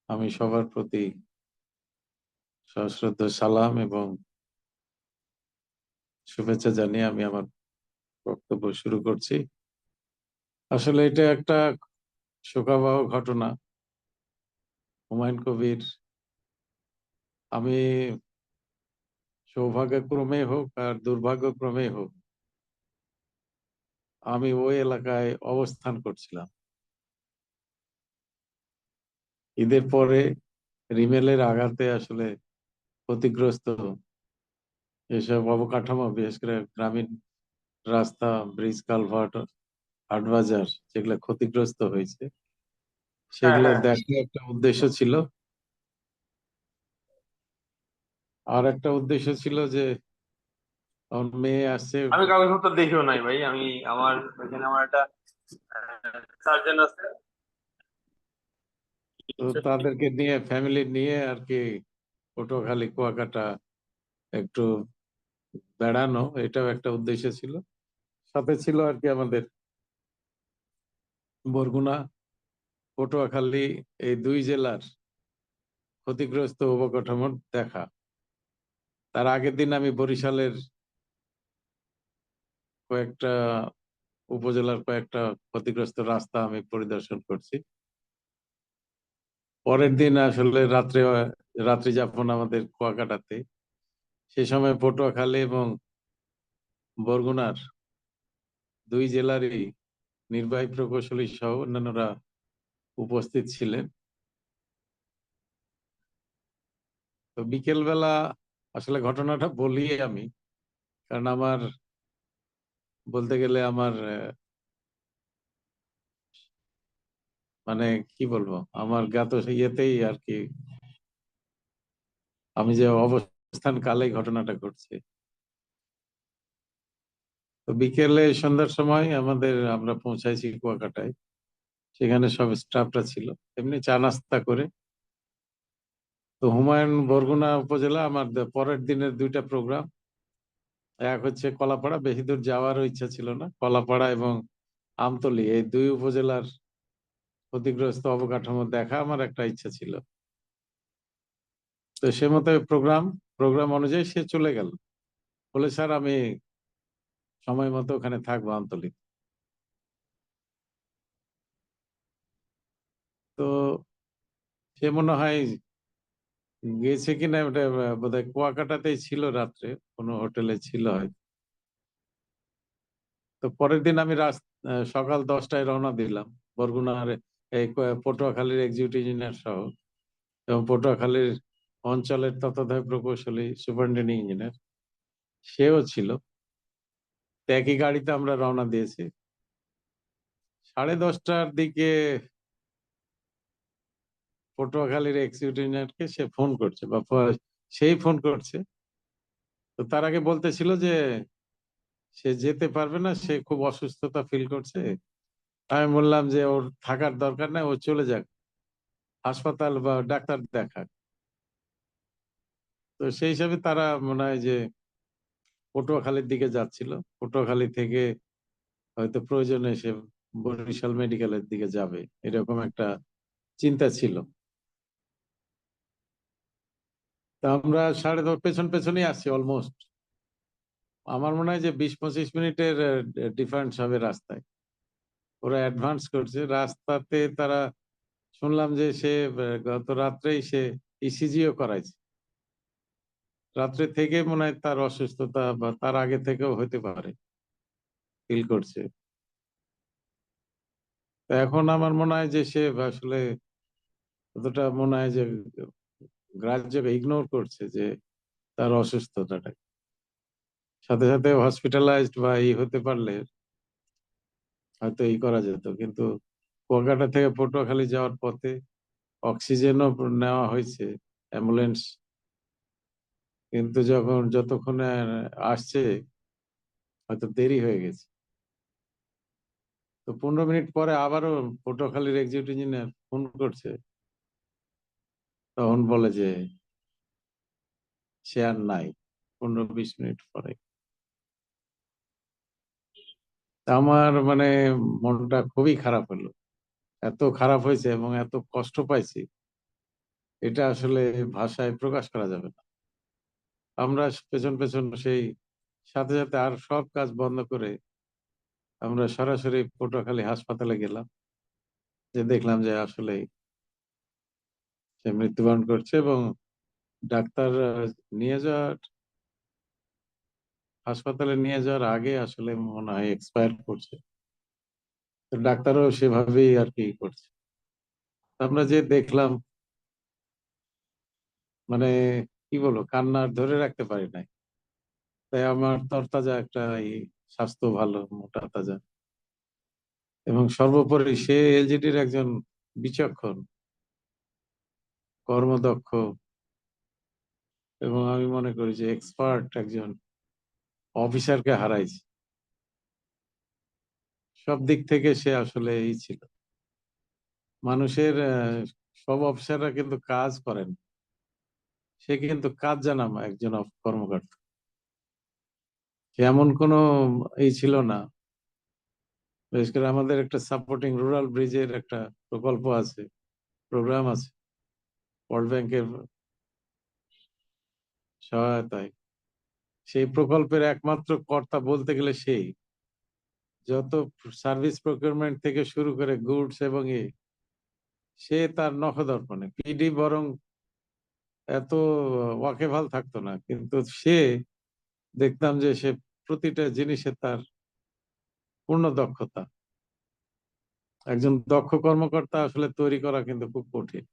আমি সবার প্রতি সশ্রদ্ধ সালাম এবং শুভেচ্ছা জানিয়ে আমি আমার বক্তব্য শুরু করছি। আসলে এটা একটা শোকাবহ ঘটনা। হুমায়ুন কবির, আমি সৌভাগ্যক্রমে হোক আর দুর্ভাগ্যক্রমে হোক, আমি ওই এলাকায় অবস্থান করছিলাম। ঈদের পরে রিমেলের আঘাতে আসলে ক্ষতিগ্রস্ত এসব অবকাঠামো, বিশেষ করে গ্রামীণ রাস্তা, ব্রিজ, কালভার্ট, হাটবাজার, যেগুলো ক্ষতিগ্রস্ত হয়েছে, সেগুলো দেখার একটা উদ্দেশ্য ছিল। আর একটা উদ্দেশ্য ছিল যে আমার মেয়ে আসছে, আমি কাগজপত্র দেখিও নাই ভাই। আমি আমার এখানে আমার একটা সার্জন আছে, তো তাদেরকে নিয়ে, ফ্যামিলি নিয়ে আর কি পটুয়াখালী কুয়াকাটা একটু বেড়ানো, এটাও একটা উদ্দেশ্য ছিল। সাথে ছিল আর কি আমাদের বরগুনা, পটুয়াখালী এই দুই জেলার ক্ষতিগ্রস্ত অবকাঠামোর দেখা। তার আগের দিন আমি বরিশালের কয়েকটা উপজেলার কয়েকটা ক্ষতিগ্রস্ত রাস্তা আমি পরিদর্শন করছি। পরের দিন আসলে রাত্রি যাপন আমাদের কুয়াকাটাতে। সে সময় পটুয়াখালী এবং বরগুনার দুই জেলারই নির্বাহী প্রকৌশলী সহ অন্যান্যরা উপস্থিত ছিলেন। তো বিকেল বেলা আসলে ঘটনাটা বলি আমি, কারণ আমার বলতে গেলে আমার মানে কি বলবো, আমার জ্ঞাত ইয়েতেই আর কি, আমি যে অবস্থান কালেই ঘটনাটা ঘটছে। তো বিকেলে সন্ধ্যার সময় আমরা পৌঁছাইছি কুয়াকাটায়। সেখানে সব স্টাফরা ছিল, এমনি চা নাস্তা করে। তো হুমায়ুন বরগুনা উপজেলা আমার পরের দিনের দুইটা প্রোগ্রাম। এক হচ্ছে কলাপাড়া, বেশি দূর যাওয়ারও ইচ্ছা ছিল না। কলাপাড়া এবং আমতলী এই দুই উপজেলার ক্ষতিগ্রস্ত অবকাঠামো দেখা আমার একটা ইচ্ছা ছিল। তো সে মতো প্রোগ্রাম অনুযায়ী সে চলে গেল, বলে স্যার আমি সময় মতো ওখানে থাকবো আমতলী। তো সে মনে হয় গেছে কিনা, ওটা বোধহয় কুয়াকাটাতেই ছিল, রাত্রে কোনো হোটেলে ছিল হয়তো। তো পরের দিন আমি সকাল 10টায় রওনা দিলাম বরগুনার পটুয়াখালীর এক্সিকিউটিভ ইঞ্জিনিয়ার সহ, এবং পটুয়াখালীর অঞ্চলের তত্ত্বাবধায়ক প্রকৌশলী সুপারিনটেন্ডিং ইঞ্জিনিয়ার সেও ছিল। তো একই গাড়িতে আমরা রওনা দিয়েছি। 10:30টার দিকে পটুয়াখালীর এক্সিকিউটিভ ইঞ্জিনিয়ারকে সে ফোন করছে, বা সেই ফোন করছে। তো তার আগে বলতেছিল যে সে যেতে পারবে না, সে খুব অসুস্থতা ফিল করছে। আমি বললাম যে ওর থাকার দরকার নাই, ও চলে যাক, হাসপাতাল বা ডাক্তার দেখাক। তো সেই হিসাবে তারা মনে হয় যে পটুয়াখালীর দিকে যাচ্ছিল। পটুয়াখালী থেকে হয়তো প্রয়োজনে সে বরিশাল মেডিকেলের দিকে যাবে, এরকম একটা চিন্তা ছিল। তা আমরা 10:30 পেছনেই আসছি অলমোস্ট। আমার মনে হয় যে 20-25 মিনিটের ডিফারেন্স হবে রাস্তায়। ওরা অ্যাডভান্স করছে রাস্তাতে। তারা শুনলাম যে সে গত রাত্রেই সে ইসিজিও করাইছে। রাত্রে থেকে মনে হয় তার অসুস্থতা, বা তার আগে থেকেও হতে পারে, ফিল করছে। তো এখন আমার মনে হয় যে সে আসলে কতটা মনে হয় যে গ্রাহ্য ইগনোর করছে যে তার অসুস্থতাটা। সাথে সাথে হসপিটালাইজড বা হতে পারলে হয়তো করা যেত, কিন্তু কুয়াকাটা থেকে পটুয়াখালী যাওয়ার পথে অক্সিজেনও নেওয়া হয়েছে, অ্যাম্বুলেন্স, কিন্তু যতক্ষণে আসছে হয়তো দেরি হয়ে গেছে। তো 15 মিনিট পরে আবারও পটুয়াখালীর এক্সিকিউটিভ ইঞ্জিনিয়ার ফোন করছে, তখন বলে যে সে আর নাই 15-20 মিনিট পরে। তা আমার মানে মনটা খুবই খারাপ হলো। এত খারাপ হয়েছে এবং এত কষ্ট পাইছি, এটা আসলে ভাষায় প্রকাশ করা যাবে না। আমরা পেছন পেছন সেই সাথে সাথে আর সব কাজ বন্ধ করে আমরা সরাসরি পটুয়াখালী হাসপাতালে গেলাম, যে দেখলাম যে আসলে সে মৃত্যুবরণ করছে। এবং ডাক্তার নিয়ে যাওয়ার হাসপাতালে নিয়ে যাওয়ার আগে আসলে মনে হয় এক্সপায়ার করছে। তো ডাক্তারও সেভাবেই আর কি করছে। আমরা যে দেখলাম, মানে কি বলবো, কান্নার ধরে রাখতে পারি নাই। তাই আমার তরতাজা একটা স্বাস্থ্য ভালো, মোটা তাজা, এবং সর্বোপরি সে এলজিডির একজন বিচক্ষণ, কর্মদক্ষ, এবং আমি মনে করি যে এক্সপার্ট একজন অফিসারকে হারাইছে। সব দিক থেকে সে আসলে ছিল। মানুষের সব অফিসাররা কিন্তু কাজ করেন, সে কিন্তু কাজ জানা একজন কর্মকর্তা। সে এমন কোনো এই ছিল না। বিশেষ করে আমাদের একটা সাপোর্টিং রুরাল ব্রিজের একটা প্রকল্প আছে, প্রোগ্রাম আছে ওয়ার্ল্ড ব্যাংকের সহায়তায়। সেই প্রকল্পের একমাত্র কর্তা বলতে গেলে সেই, যত সার্ভিস প্রকিউরমেন্ট থেকে শুরু করে গুডস এবং সে তার নখদর্পণে। পিডি বরং এত ওয়াকেবহাল থাকতো না, কিন্তু সে দেখতাম যে সে প্রতিটা জিনিসে তার পূর্ণ দক্ষতা। একজন দক্ষ কর্মকর্তা আসলে তৈরি করা কিন্তু খুব কঠিন।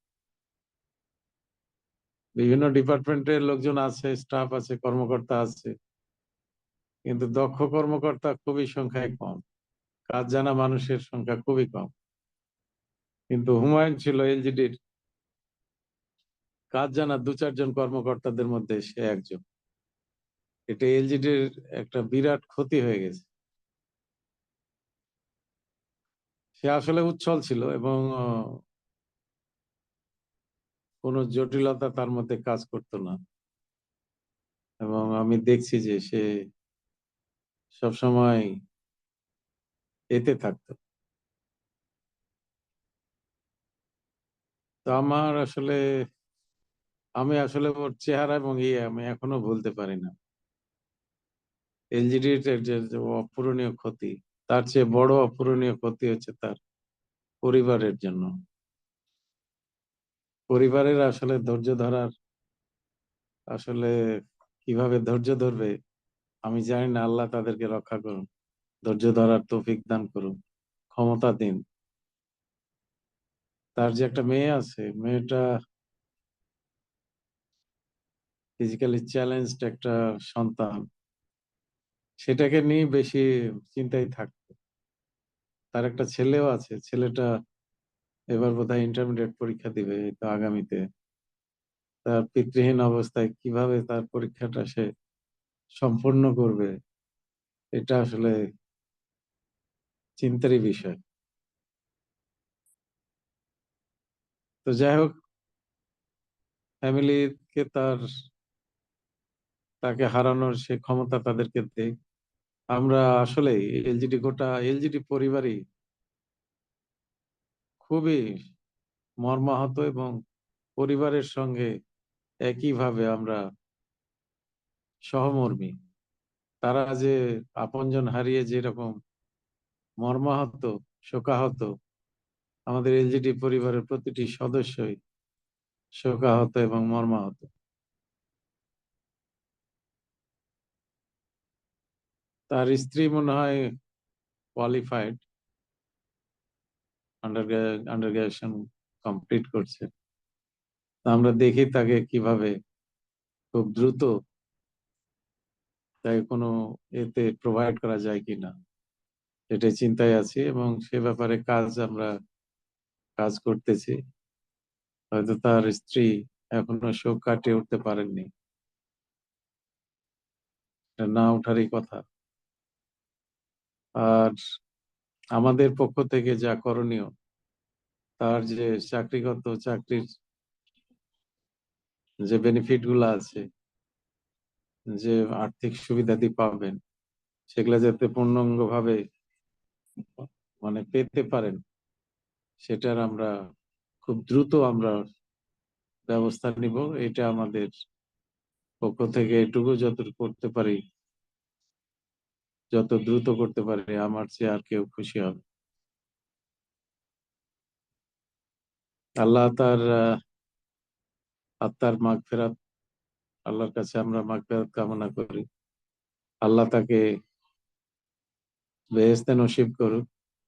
বিভিন্ন ডিপার্টমেন্টের লোকজন আছে, স্টাফ আছে, কর্মকর্তা আছে, কিন্তু দক্ষ কর্মকর্তা খুবই সংখ্যায় কম, কাজ জানা মানুষের সংখ্যা খুবই কম। কিন্তু হুমায়ুন ছিল এলজিডির কাজ জানা 2-4 জন কর্মকর্তাদের মধ্যে সে একজন। এটা এলজিডির একটা বিরাট ক্ষতি হয়ে গেছে। সে আসলে উচ্ছল ছিল এবং কোনো জটিলতা তার মধ্যে কাজ করতো না, এবং আমি দেখছি যে সে সবসময় এতে থাকতো। তো আমি আসলে ওর চেহারা এবং আমি এখনো ভুলতে পারি না। এলজিডির যে অপূরণীয় ক্ষতি, তার চেয়ে বড় অপূরণীয় ক্ষতি হচ্ছে তার পরিবারের জন্য। পরিবারের আসলে ধৈর্য ধরার, আসলে কিভাবে ধৈর্য ধরবে আমি জানি না। আল্লাহ তাদেরকে রক্ষা করুন, ধৈর্য ধরার তৌফিক দান করুন, ক্ষমতা দিন। তার যে একটা মেয়ে আছে, মেয়েটা ফিজিক্যালি চ্যালেঞ্জড একটা সন্তান, সেটাকে নিয়ে বেশি চিন্তায় থাকতো। তার একটা ছেলেও আছে, ছেলেটা এবার বোধহয় ইন্টারমিডিয়েট পরীক্ষা দিবে এই তো আগামীতে। তার পিতৃহীন অবস্থায় কিভাবে তার পরীক্ষাটা সে সম্পূর্ণ করবে, এটা আসলে চিন্তারই বিষয়। তো যাই হোক, ফ্যামিলিকে তাকে হারানোর সে ক্ষমতা তাদেরকে দেয়। আমরা আসলে এলজিডি পরিবারই খুবই মর্মাহত, এবং পরিবারের সঙ্গে একইভাবে আমরা সহমর্মী। তারা যে আপনজন হারিয়ে যেরকম মর্মাহত, শোকাহত, আমাদের এলজিডি পরিবারের প্রতিটি সদস্যই শোকাহত এবং মর্মাহত। তার স্ত্রী মনে হয় কোয়ালিফাইড, আন্ডার গ্রাজুয়েশন কমপ্লিট করছে। আমরা দেখি তাকে কিভাবে খুব দ্রুত তাকে কোনো এতে প্রোভাইড করা যায় কিনা, সেটাই চিন্তায় আছি, এবং সে ব্যাপারে আমরা কাজ করতেছি। হয়তো তার স্ত্রী এখনো শোক কাটিয়ে উঠতে পারেননি, এটা না ওঠারই কথা। আর আমাদের পক্ষ থেকে যা করণীয়, তার যে চাকরির যে বেনিফিট গুলো আছে, যে আর্থিক সুবিধাদি পাবেন, সেগুলা যাতে পূর্ণাঙ্গভাবে মানে পেতে পারেন, সেটার আমরা খুব দ্রুত ব্যবস্থা নিব। এটা আমাদের পক্ষ থেকে এটুকু যতটুকু করতে পারি, যত দ্রুত করতে পারি, আমার চেয়ে আর কেউ খুশি হবে। আল্লাহ তার আত্মার মাগফিরাত, আল্লাহর কাছে আমরা মাগফিরাত কামনা করি। আল্লাহ তাকে বেহেশতে নসিব করুক।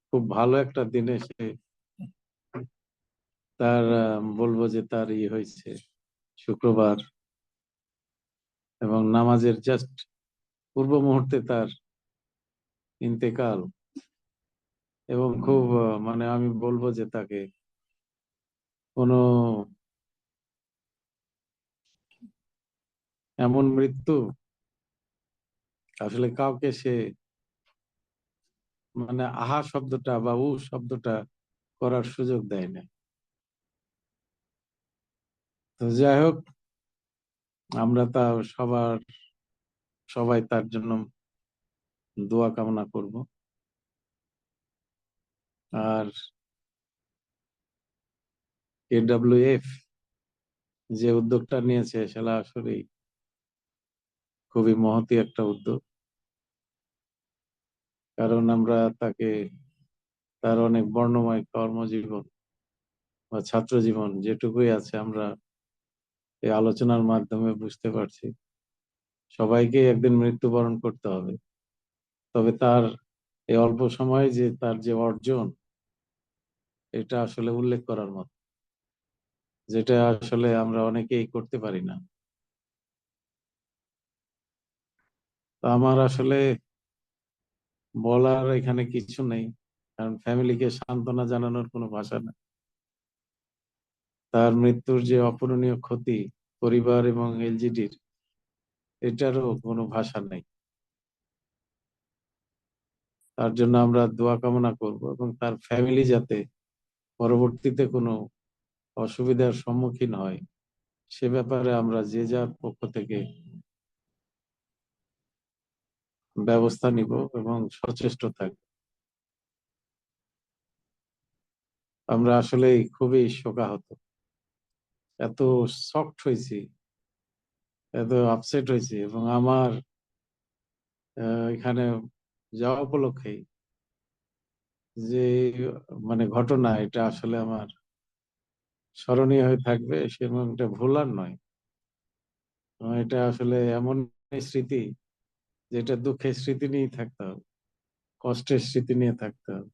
খুব ভালো একটা দিনে সে বলবো যে তার হয়েছে শুক্রবার, এবং নামাজের জাস্ট পূর্ব মুহূর্তে তার ইন্তেকাল। এবং খুব মানে আমি বলবো যে তাকে কোনো এমন মৃত্যু আসলে কাউকে সে মানে আহা শব্দটা বা শব্দটা করার সুযোগ দেয় না। তো যাই হোক, আমরা তা সবাই তার জন্য দোয়া কামনা করব। আর AWF যে উদ্যোগটা নিয়েছে সেটা আসলে খুবই মহতী একটা উদ্যোগ, কারণ আমরা তার অনেক বর্ণময় কর্মজীবন বা ছাত্র জীবন যেটুকুই আছে আমরা এই আলোচনার মাধ্যমে বুঝতে পারছি সবাইকে একদিন মৃত্যুবরণ করতে হবে, তবে তার এই অল্প সময়ে যে তার যে অর্জন এটা আসলে উল্লেখ করার মতো, যেটা আসলে আমরা অনেকেই করতে পারি না। তো আমার আসলে বলার এখানে কিছু নেই, কারণ ফ্যামিলিকে সান্ত্বনা জানানোর কোনো ভাষা নেই। তার মৃত্যুর যে অপূরণীয় ক্ষতি পরিবার এবং এলজিডির, এটারও কোনো ভাষা নেই। তার জন্য আমরা দোয়া কামনা করব এবং তার ফ্যামিলি যাতে পরবর্তীতে কোনো অসুবিধার সম্মুখীন হয় সে ব্যাপারে আমরা যে যার পক্ষ থেকে ব্যবস্থা নিব এবং সচেষ্ট থাকব। আমরা আসলে খুবই শোকাহত, এত শকড হয়েছি, এত আপসেট হয়েছি, এবং আমার এখানে যাওয়া উপলক্ষেই যে মানে ঘটনা, এটা আসলে আমার স্মরণীয় হয়ে থাকবে এবং এটা ভোলার নয়। এটা আসলে এমন স্মৃতি যেটা দুঃখের স্মৃতি নিয়ে থাকতে হবে, কষ্টের স্মৃতি নিয়ে থাকতে হবে।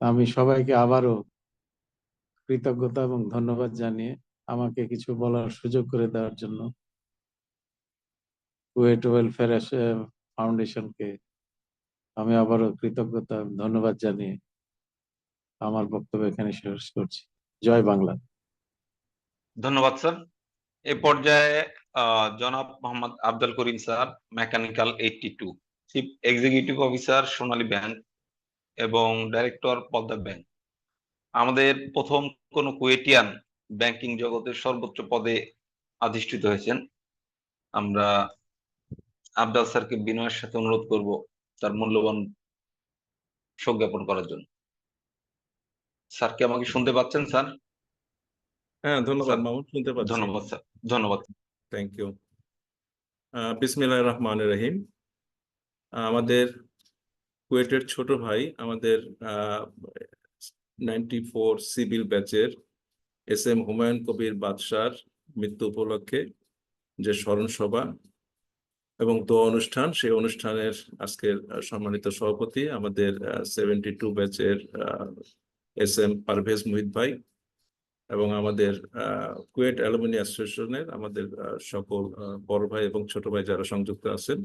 আমি সবাইকে আবারও কৃতজ্ঞতা এবং ধন্যবাদ জানিয়ে আমাকে কিছু বলার সুযোগ করে দেওয়ার জন্য কুয়েট ওয়েলফেয়ার ফাউন্ডেশনকে আমি আবারও কৃতজ্ঞতা ধন্যবাদ জানিয়ে আমার বক্তব্য এখানে শেষ করছি। জয় বাংলা। ধন্যবাদ স্যার। এ পর্যায়ে জনাব Mohammad Abdul Karim sir, mechanical 82, chief executive officer Sonali bank এবং ডাইরেক্টর পদ্মা ব্যাংক, আমাদের প্রথম কোন কুয়েটিয়ান ব্যাংকিং জগতের সর্বোচ্চ পদে অধিষ্ঠিত হয়েছেন। আমরা আব্দাল স্যারকে বিনয়ের সাথে অনুরোধ করব তার মূল্যবান শোক জ্ঞাপন করার জন্য। স্যার কি আমাকে শুনতে পাচ্ছেন স্যার? হ্যাঁ, ধন্যবাদ স্যার মামুন, শুনতে পাচ্ছি। ধন্যবাদ স্যার, ধন্যবাদ। Thank you. বিসমিল্লাহির রহমানির রহিম। আমাদের কুয়েটের ছোট ভাই, আমাদের 94 সিভিল ব্যাচের SM হুমায়ুন কবির বাদশার মৃত্যু উপলক্ষে যে স্মরণ সভা এবং দোয়া অনুষ্ঠান, সেই অনুষ্ঠানের আজকের সম্মানিত সভাপতি আমাদের 72 ব্যাচের SM পারভেজ মুহিত ভাই এবং আমাদের কুয়েট অ্যালুমিনি অ্যাসোসিয়েশনের আমাদের সকল বড় ভাই এবং ছোট ভাই যারা সংযুক্ত আছেন,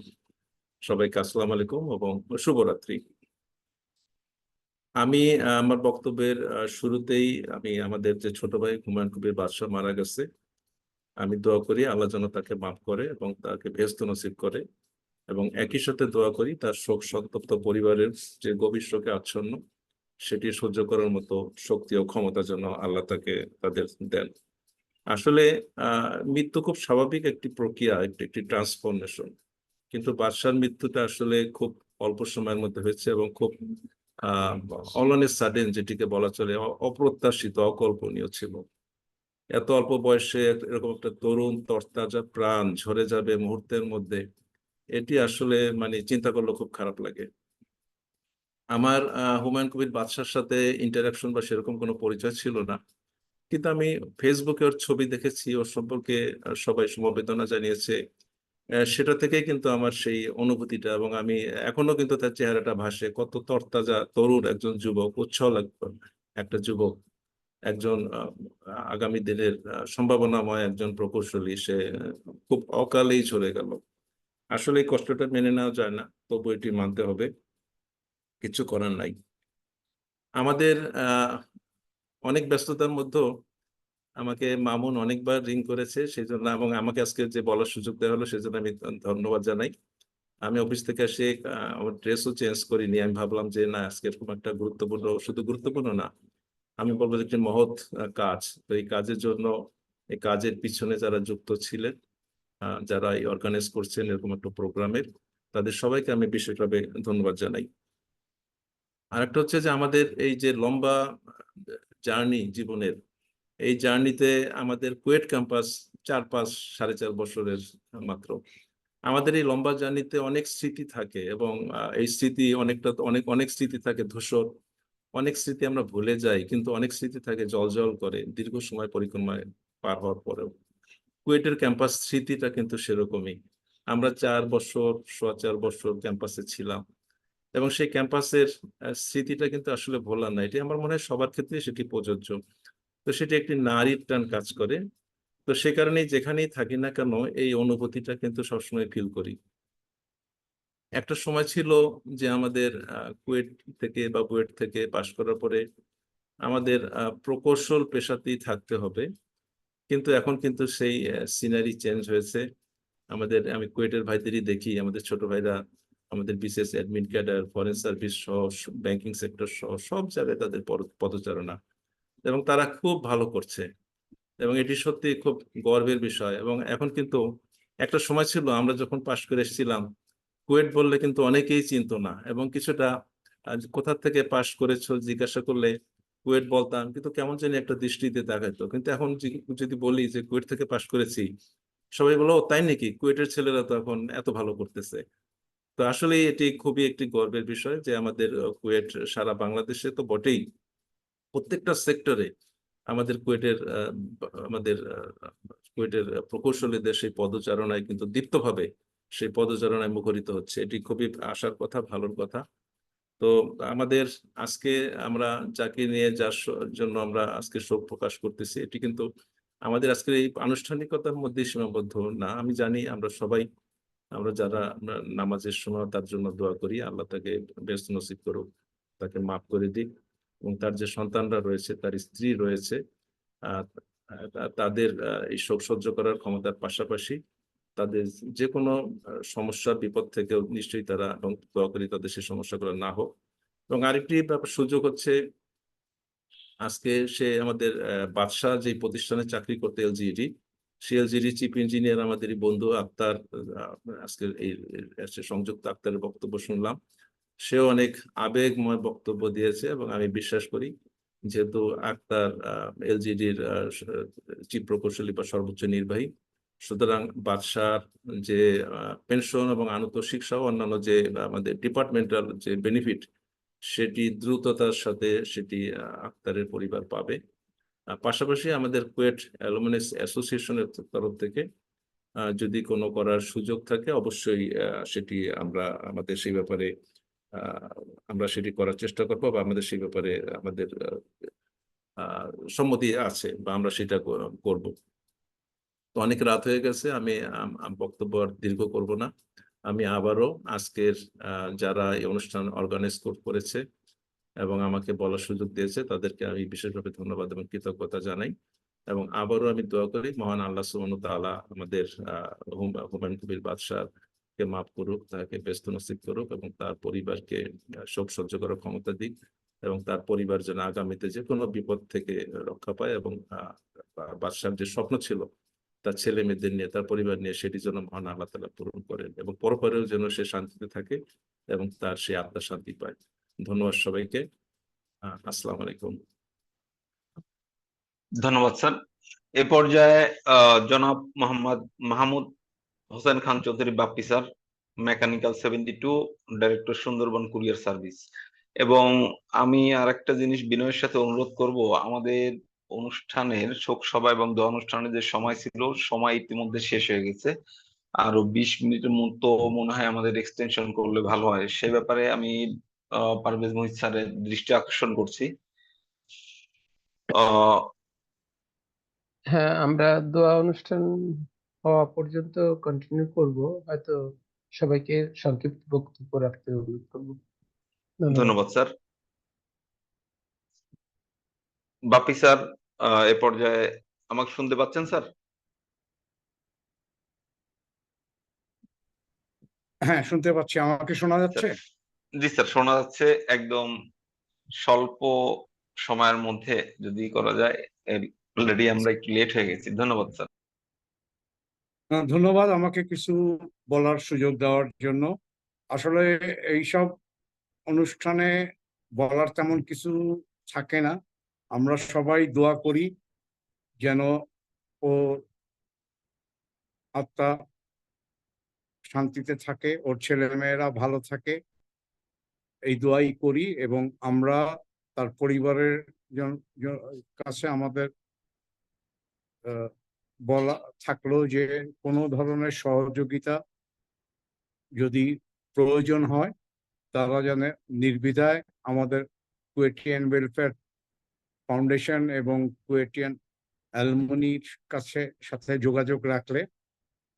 সবাইকে আসসালামু আলাইকুম এবং শুভরাত্রি। আমি আমার বক্তব্যের শুরুতেই আমি আমাদের যে ছোট ভাই হুমায়ুন কবির বাদশা মারা গেছে, আমি দোয়া করি আল্লাহ যেন তাকে মাফ করে এবং তাকে বেহেশত নসিব করে, এবং একই সাথে দোয়া করি তার শোক সন্তপ্ত পরিবারের যে গভীর শোকে আচ্ছন্ন সেটি সহ্য করার মতো শক্তি ও ক্ষমতা যেন আল্লাহ তাদের দেন। আসলে মৃত্যু খুব স্বাভাবিক একটি প্রক্রিয়া, একটি ট্রান্সফরমেশন, কিন্তু বাদশার মৃত্যুটা আসলে খুব অল্প সময়ের মধ্যে হয়েছে এবং খুব অলনে সাডেন, যেটিকে বলা চলে অপ্রত্যাশিত, অকল্পনীয় ছিল। এত অল্প বয়সে এরকম একটা তরুণ তরতাজা প্রাণ ঝরে যাবে মুহূর্তের মধ্যে, এটি আসলে মানে চিন্তা করলে খুব খারাপ লাগে। আমার হুমায়ুন কবির বাদশার সাথে ইন্টারাকশন বা সেরকম কোনো পরিচয় ছিল না, কিন্তু আমি ফেসবুকে ওর ছবি দেখেছি, ওর সম্পর্কে সবাই সমবেদনা জানিয়েছে, সেটা থেকেই কিন্তু আমার সেই অনুভূতিটা, এবং আমি এখনো কিন্তু তার চেহারাটা ভাসে, কত তরতাজা তরুণ একজন যুবক, উচ্ছল একটা যুবক, একজন আগামী দিনের সম্ভাবনাময় একজন প্রকৌশলী। সে খুব অকালেই চলে গেল। আসলে এই কষ্টটা মেনে নেওয়া যায় না, তবু এটি মানতে হবে, কিছু করার নাই। আমাদের অনেক ব্যস্ততার মধ্যেও আমাকে মামুন অনেকবার রিং করেছে, সেই জন্য, এবং আমাকে আজকে যে বলার সুযোগ দেওয়া হলো সেজন্য আমি ধন্যবাদ জানাই। আমি অফিস থেকে এসে আমার ড্রেসও চেঞ্জ করিনি, আমি ভাবলাম যে না, আজকে এরকম একটা গুরুত্বপূর্ণ, শুধু গুরুত্বপূর্ণ না, আমি বলবো যে একটি মহৎ কাজ, তো এই কাজের জন্য এই কাজের পিছনে যারা যুক্ত ছিলেন, যারা এই অর্গানাইজ করছেন এরকম একটা প্রোগ্রামের, তাদের সবাইকে আমি বিশেষভাবে ধন্যবাদ জানাই। আরেকটা হচ্ছে যে আমাদের এই যে লম্বা জার্নি জীবনের, এই জার্নিতে আমাদের কুয়েট ক্যাম্পাস 4-5-4.5 বছরের মাত্র। আমাদের এই লম্বা জার্নিতে অনেক স্মৃতি থাকে এবং এই স্মৃতি অনেক স্মৃতি থাকে ধূসর, অনেক স্মৃতি আমরা ভুলে যাই, কিন্তু অনেক স্মৃতি থাকে জল করে দীর্ঘ সময় পরিক্রমায় পার হওয়ার পরেও। কুয়েটের ক্যাম্পাস স্মৃতিটা কিন্তু সেরকমই। আমরা 4 বছর 4.25 বছর ক্যাম্পাসে ছিলাম এবং সেই ক্যাম্পাসের স্মৃতিটা কিন্তু আসলে ভোলার না। এটি আমার মনে হয় সবার ক্ষেত্রে সেটি প্রযোজ্য। তো সেটি একটি নারীর টান কাজ করে। তো সে কারণেই যেখানেই থাকি না কেন এই অনুভূতিটা কিন্তু সবসময় ফিল করি। একটা সময় ছিল যে আমাদের কুয়েট থেকে বা বুয়েট থেকে পাশ করার পরে আমাদের প্রকৌশল পেশাতেই থাকতে হবে, কিন্তু এখন কিন্তু সেই সিনারি চেঞ্জ হয়েছে। আমি কুয়েটের ভাইদেরই দেখি, আমাদের ছোট ভাইরা আমাদের বিশেষ অ্যাডমিন ক্যাডার, ফরেন সার্ভিস সহ, ব্যাংকিং সেক্টর সহ সব জায়গায় তাদের পদচারণা, এবং তারা খুব ভালো করছে এবং এটি সত্যি খুব গর্বের বিষয়। এবং এখন কিন্তু একটা সময় ছিল আমরা যখন পাশ করে এসেছিলাম, কুয়েট বললে কিন্তু অনেকেই চিনতো না এবং কিছুটা কোথা থেকে পাশ করেছো জিজ্ঞাসা করলে কুয়েট বলতাম, কিন্তু কেমন জানি একটা দৃষ্টিতে তাকাইতো। কিন্তু এখন যদি বলি যে কুয়েট থেকে পাশ করেছি, সবাই বলো তাই নাকি, কুয়েটের ছেলেরা তো এখন এত ভালো করতেছে। তো আসলে এটি খুবই একটি গর্বের বিষয় যে আমাদের কুয়েট সারা বাংলাদেশে তো বটেই, প্রত্যেকটা সেক্টরে আমাদের কুয়েটের প্রকৌশলীদের সেই পদচারণায় কিন্তু দীপ্তভাবে সেই পদচারণায় মুখরিত হচ্ছে। এটি খুবই আশার কথা, ভালোর কথা। তো আমাদের আজকে আমরা যাকে নিয়ে জন্য আমরা আজকে শোক প্রকাশ করতেছি, এটি কিন্তু আমাদের আজকের এই আনুষ্ঠানিকতার মধ্যে সীমাবদ্ধ না। আমি জানি আমরা যারা নামাজের সময় তার জন্য দোয়া করি, আল্লাহ তাকে বেহেশত নসিব করুক, তাকে মাফ করে দিক, এবং তার যে সন্তানরা রয়েছে, তার স্ত্রী রয়েছে, তাদের এই শোক সহ্য করার ক্ষমতার পাশাপাশি তাদের যে কোনো সমস্যা বিপদ থেকেও নিশ্চয়ই তারা, এবং দোয়া করি তাদের সেই সমস্যাগুলো না হোক। এবং আরেকটি সুযোগ হচ্ছে, আজকে সে আমাদের বাদশাহ যে প্রতিষ্ঠানে চাকরি করতে এলজিইডি, সেই এলজিইডি চিফ ইঞ্জিনিয়ার আমাদেরই বন্ধু আক্তার, আজকের এই সংযুক্ত আক্তারের বক্তব্য শুনলাম, সেও অনেক আবেগময় বক্তব্য দিয়েছে এবং আমি বিশ্বাস করি যেহেতু আক্তার এলজিইডির চিফ প্রকৌশলী বা সর্বোচ্চ নির্বাহী, সুতরাং বাদশার যে পেনশন এবং আনুতোষিক সহ অন্যান্য যে আমাদের ডিপার্টমেন্টাল যে বেনিফিট, সেটি দ্রুততার সাথে সেটি আক্তারের পরিবার পাবে। পাশাপাশি আমাদের কুয়েট অ্যালুমিনাই অ্যাসোসিয়েশনের তরফ থেকে যদি কোনো করার সুযোগ থাকে, অবশ্যই সেটি আমাদের সেই ব্যাপারে আমরা সেটি করার চেষ্টা করবো, বা আমাদের সেই ব্যাপারে আমাদের সম্মতি আছে, বা আমরা সেটা করব। তো অনেক রাত হয়ে গেছে, আমি বক্তব্য আর দীর্ঘ করব না। আমি আবারও আজকের যারা এই অনুষ্ঠান অর্গানাইজ করেছে এবং আমাকে বলার সুযোগ দিয়েছে, তাদেরকে আমি বিশেষভাবে ধন্যবাদ এবং কৃতজ্ঞতা জানাই। এবং আবারও আমি দোয়া করি মহান আল্লাহ সুবহানাহু ওয়া তাআলা আমাদের হুমায়ুন কবির বাদশাহকে মাফ করুক, তাকে বেহেশত নসিব করুক, এবং তার পরিবারকে শোক সহ্য করার ক্ষমতা দিক, এবং তার পরিবার যেন আগামীতে যে কোনো বিপদ থেকে রক্ষা পায়, এবং বাদশাহর যে স্বপ্ন ছিল তার ছেলে মেয়েদের নিয়ে, তার পরিবার নিয়ে, সেটি যেন মহান আল্লাহ তাআলা পূরণ করেন, এবং পরপরেও যেন সে শান্তিতে থাকে এবং তার সে আত্মা শান্তি পায়। ধন্যবাদ সবাইকে। আসসালামু আলাইকুম। ধন্যবাদ স্যার। এ পর্যায়ে জনাব Mohammad Mahmud Hossain Khan Chowdhury Bappi sir, mechanical 72, director Sundarban courier service. এবং আমি আরেকটা জিনিস বিনয়ের সাথে অনুরোধ করব, আমাদের অনুষ্ঠানের শোক সভা এবং দোয়া অনুষ্ঠানের যে সময় ছিল, সময় ইতিমধ্যে শেষ হয়ে গেছে। আরো 20 মিনিটের মতো মনে হয় আমাদের এক্সটেনশন করলে ভালো হয়। সে ব্যাপারে আমি পারভেজ মুহিত স্যারের দৃষ্টি আকর্ষণ করছি। হ্যাঁ, আমরা দোয়া অনুষ্ঠান হওয়া পর্যন্ত কন্টিনিউ করব, হয়তো সবাইকে সংক্ষিপ্ত বক্তব্য রাখতে অনুরোধ করব। ধন্যবাদ স্যার। বাপি স্যার, এ পর্যায়ে আমাকে শুনতে পাচ্ছেন স্যার? হ্যাঁ, শুনতে পাচ্ছি। আমাকে শোনা যাচ্ছে? জি স্যার, শোনা যাচ্ছে। একদম স্বল্প সময়ের মধ্যে যদি করা যায় অলরেডি আমরা একটু লেট হয়ে গেছি। ধন্যবাদ স্যার। ধন্যবাদ আমাকে কিছু বলার সুযোগ দেওয়ার জন্য। আসলে এইসব অনুষ্ঠানে বলার তেমন কিছু থাকে না। আমরা সবাই দোয়া করি যেন ও আত্মা শান্তিতে থাকে, ওর ছেলে মেয়েরা ভালো থাকে, এই দোয়াই করি। এবং আমরা তার পরিবারের কাছে আমাদের বলা থাকলো যে কোনো ধরনের সহযোগিতা যদি প্রয়োজন হয় তারা যেন নির্দ্বিধায় আমাদের কুয়েটিয়ান ওয়েলফেয়ার ফাউন্ডেশন এবং কুয়েটিয়ান অ্যালুমিনির সাথে যোগাযোগ রাখলে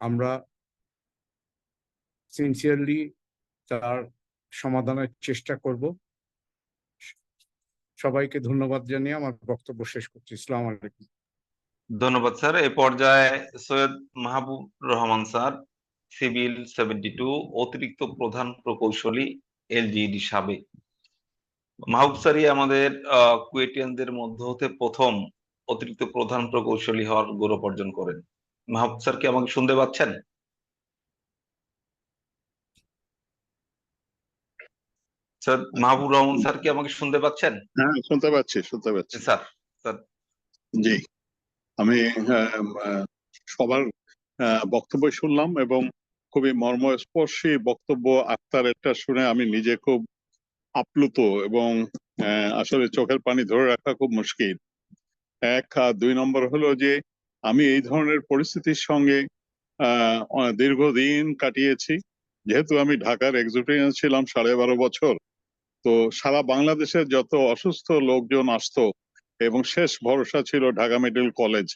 আমরা সিনসিয়ারলি তার সমাধানের চেষ্টা করব। সবাইকে ধন্যবাদ জানিয়ে আমার বক্তব্য শেষ করছি। আসসালামু আলাইকুম। ধন্যবাদ স্যার। এই পর্যায়ে সৈয়দ মাহবুব রহমান স্যার, সিভিল 72, অতিরিক্ত প্রধান প্রকৌশলী, এলজিইডি সাবেক। মাহবুব স্যারই আমাদের কুয়েটিয়ানদের মধ্য হতে প্রথম অতিরিক্ত প্রধান প্রকৌশলী হওয়ার গৌরব অর্জন করেন। মাহবুব স্যার কি আমাকে শুনতে পাচ্ছেন? স্যার মাহবুব রহমান স্যার কি আমাকে শুনতে পাচ্ছেন? হ্যাঁ, শুনতে পাচ্ছি, শুনতে পাচ্ছি। স্যার স্যার জি, আমি সবার বক্তব্য শুনলাম এবং খুবই মর্মস্পর্শী বক্তব্য আক্তারেরটা শুনে আমি নিজে খুব আপ্লুত এবং আসলে চোখের পানি ধরে রাখা খুব মুশকিল। এক, আর 2 নম্বর হলো যে আমি এই ধরনের পরিস্থিতির সঙ্গে দীর্ঘদিন কাটিয়েছি। যেহেতু আমি ঢাকার এক্সিকিউটিভ ছিলাম 12.5 বছর, তো সারা বাংলাদেশের যত অসুস্থ লোকজন আসতো এবং শেষ ভরসা ছিল ঢাকা মেডিকেল কলেজ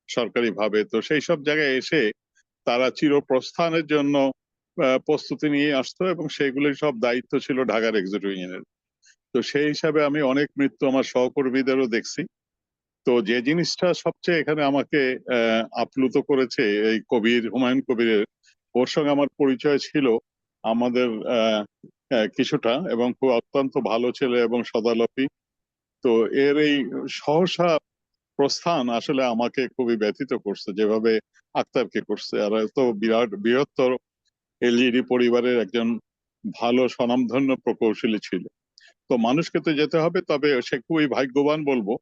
সরকারিভাবে, তো সেই সব জায়গায় এসে তারা চিরপ্রস্থানের জন্য প্রস্তুতি নিয়ে আসতো এবং সেগুলির সব দায়িত্ব ছিল ঢাকার এক্সিকিউটিভ ইঞ্জিনিয়ার। তো সেই হিসাবে আমি অনেক মৃত্যু আমার সহকর্মীদেরও দেখছি। তো যে জিনিসটা সবচেয়ে এখানে আমাকে আপ্লুত করেছে এই হুমায়ুন কবিরের, ওর সঙ্গে আমার পরিচয় ছিল আমাদের কিছুটা, এবং খুব অত্যন্ত ভালো ছেলে এবং সদালাপী। তো এর এই সহসা প্রস্থান আসলে আমাকে খুবই ব্যথিত করছে, যেভাবে আক্তারকে করছে। আর এত বিরাট বৃহত্তর এলজিডি পরিবারের একজন ভালো স্বনামধন্য প্রকৌশলী ছিল। তো মানুষকে তো যেতে হবে, তবে সে খুবই ভাগ্যবান বলবো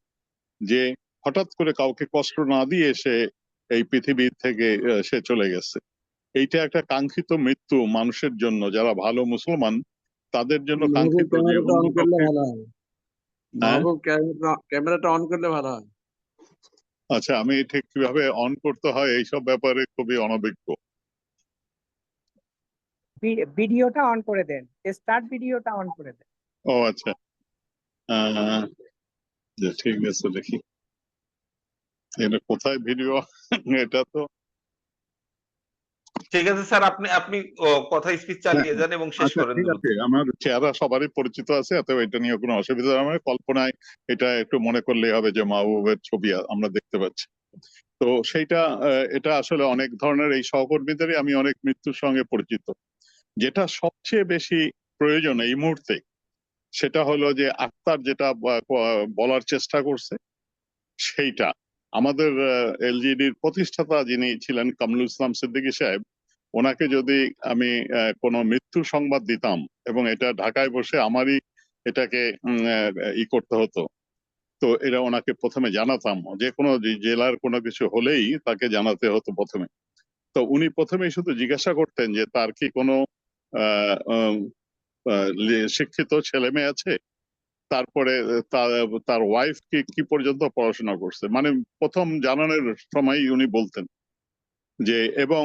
যে হঠাৎ করে কাউকে কষ্ট না দিয়ে সে এই পৃথিবী থেকে সে চলে গেছে। এইটা একটা কাঙ্ক্ষিত মৃত্যু মানুষের জন্য, যারা ভালো মুসলমান তাদের জন্য কাঙ্ক্ষিত। যে অন্য কাউকে ক্যামেরাটা অন করলে ভালো হয়। আচ্ছা, আমি ঠিক কিভাবে অন করতে হয় এইসব ব্যাপারে খুবই অনভিজ্ঞ। ভিডিওটা অন করে দেন, স্টার্ট ভিডিওটা অন করে দেন। ও আচ্ছা, ঠিক আছে, দেখি এটা কোথায় ভিডিও। এটা তো ঠিক আছে স্যার, আপনি আপনি কথা স্পিচ চালিয়ে যান এবং শেষ আচ্ছা, করেন ঠিক দ্রুত। আছে। আমার চেহারা সবারই পরিচিত আছে, অতএব এটা নিয়ে কোনো অসুবিধা আমার কল্পনায় এটা একটু মনে করলেই হবে যে মাহবুবের ছবি আমরা দেখতে পাচ্ছি। তো সেইটা এটা আসলে অনেক ধরনের এই সহকর্মীদেরই আমি অনেক মৃত্যুর সঙ্গে পরিচিত। যেটা সবচেয়ে বেশি প্রয়োজন এই মুহূর্তে সেটা হলো যে আক্তার যেটা বলার চেষ্টা করছে সেইটা। আমাদের এলজিডির প্রতিষ্ঠাতা যিনি ছিলেন কামরুল ইসলাম সিদ্দিকী সাহেব, ওনাকে যদি আমি কোনো মৃত্যু সংবাদ দিতাম এবং এটা ঢাকায় বসে আমারই এটাকে করতে হতো, তো এটা ওনাকে প্রথমে জানাতাম। যে কোনো জেলার কোনো কিছু হলেই তাকে জানাতে হতো প্রথমে। তো উনি প্রথমেই শুধু জিজ্ঞাসা করতেন যে তার কি কোনো শিক্ষিত ছেলে মেয়ে আছে, তারপরে তার ওয়াইফ কি পর্যন্ত পড়াশোনা করছে, মানে প্রথম জানানোর সময় উনি বলতেন যে, এবং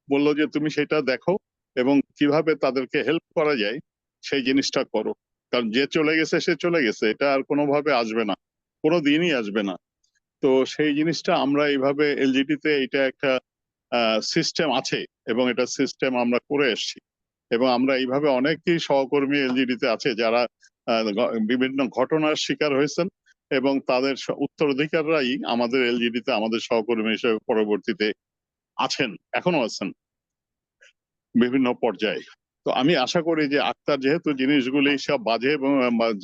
বললো যে তুমি সেটা দেখো এবং কিভাবে তাদেরকে হেল্প করা যায় সেই জিনিসটা করো। কারণ যে চলে গেছে সে চলে গেছে, এটা আর কোনোভাবে আসবে না, কোনো দিনই আসবে না। তো সেই জিনিসটা আমরা এইভাবে এলজিডিতে এটা একটা সিস্টেম আছে এবং এটা সিস্টেম আমরা করে এসেছি। এবং আমরা এইভাবে অনেকেই সহকর্মী এলজিডিতে আছে যারা বিভিন্ন ঘটনার শিকার হয়েছেন এবং তাদের উত্তরাধিকাররাই আমাদের এলজিডিতে আমাদের সহকর্মী হিসেবে পরবর্তীতে আছেন, এখনো আছেন বিভিন্ন পর্যায়ে। তো আমি আশা করি যে আক্তার যেহেতু জিনিসগুলি সব বাজে এবং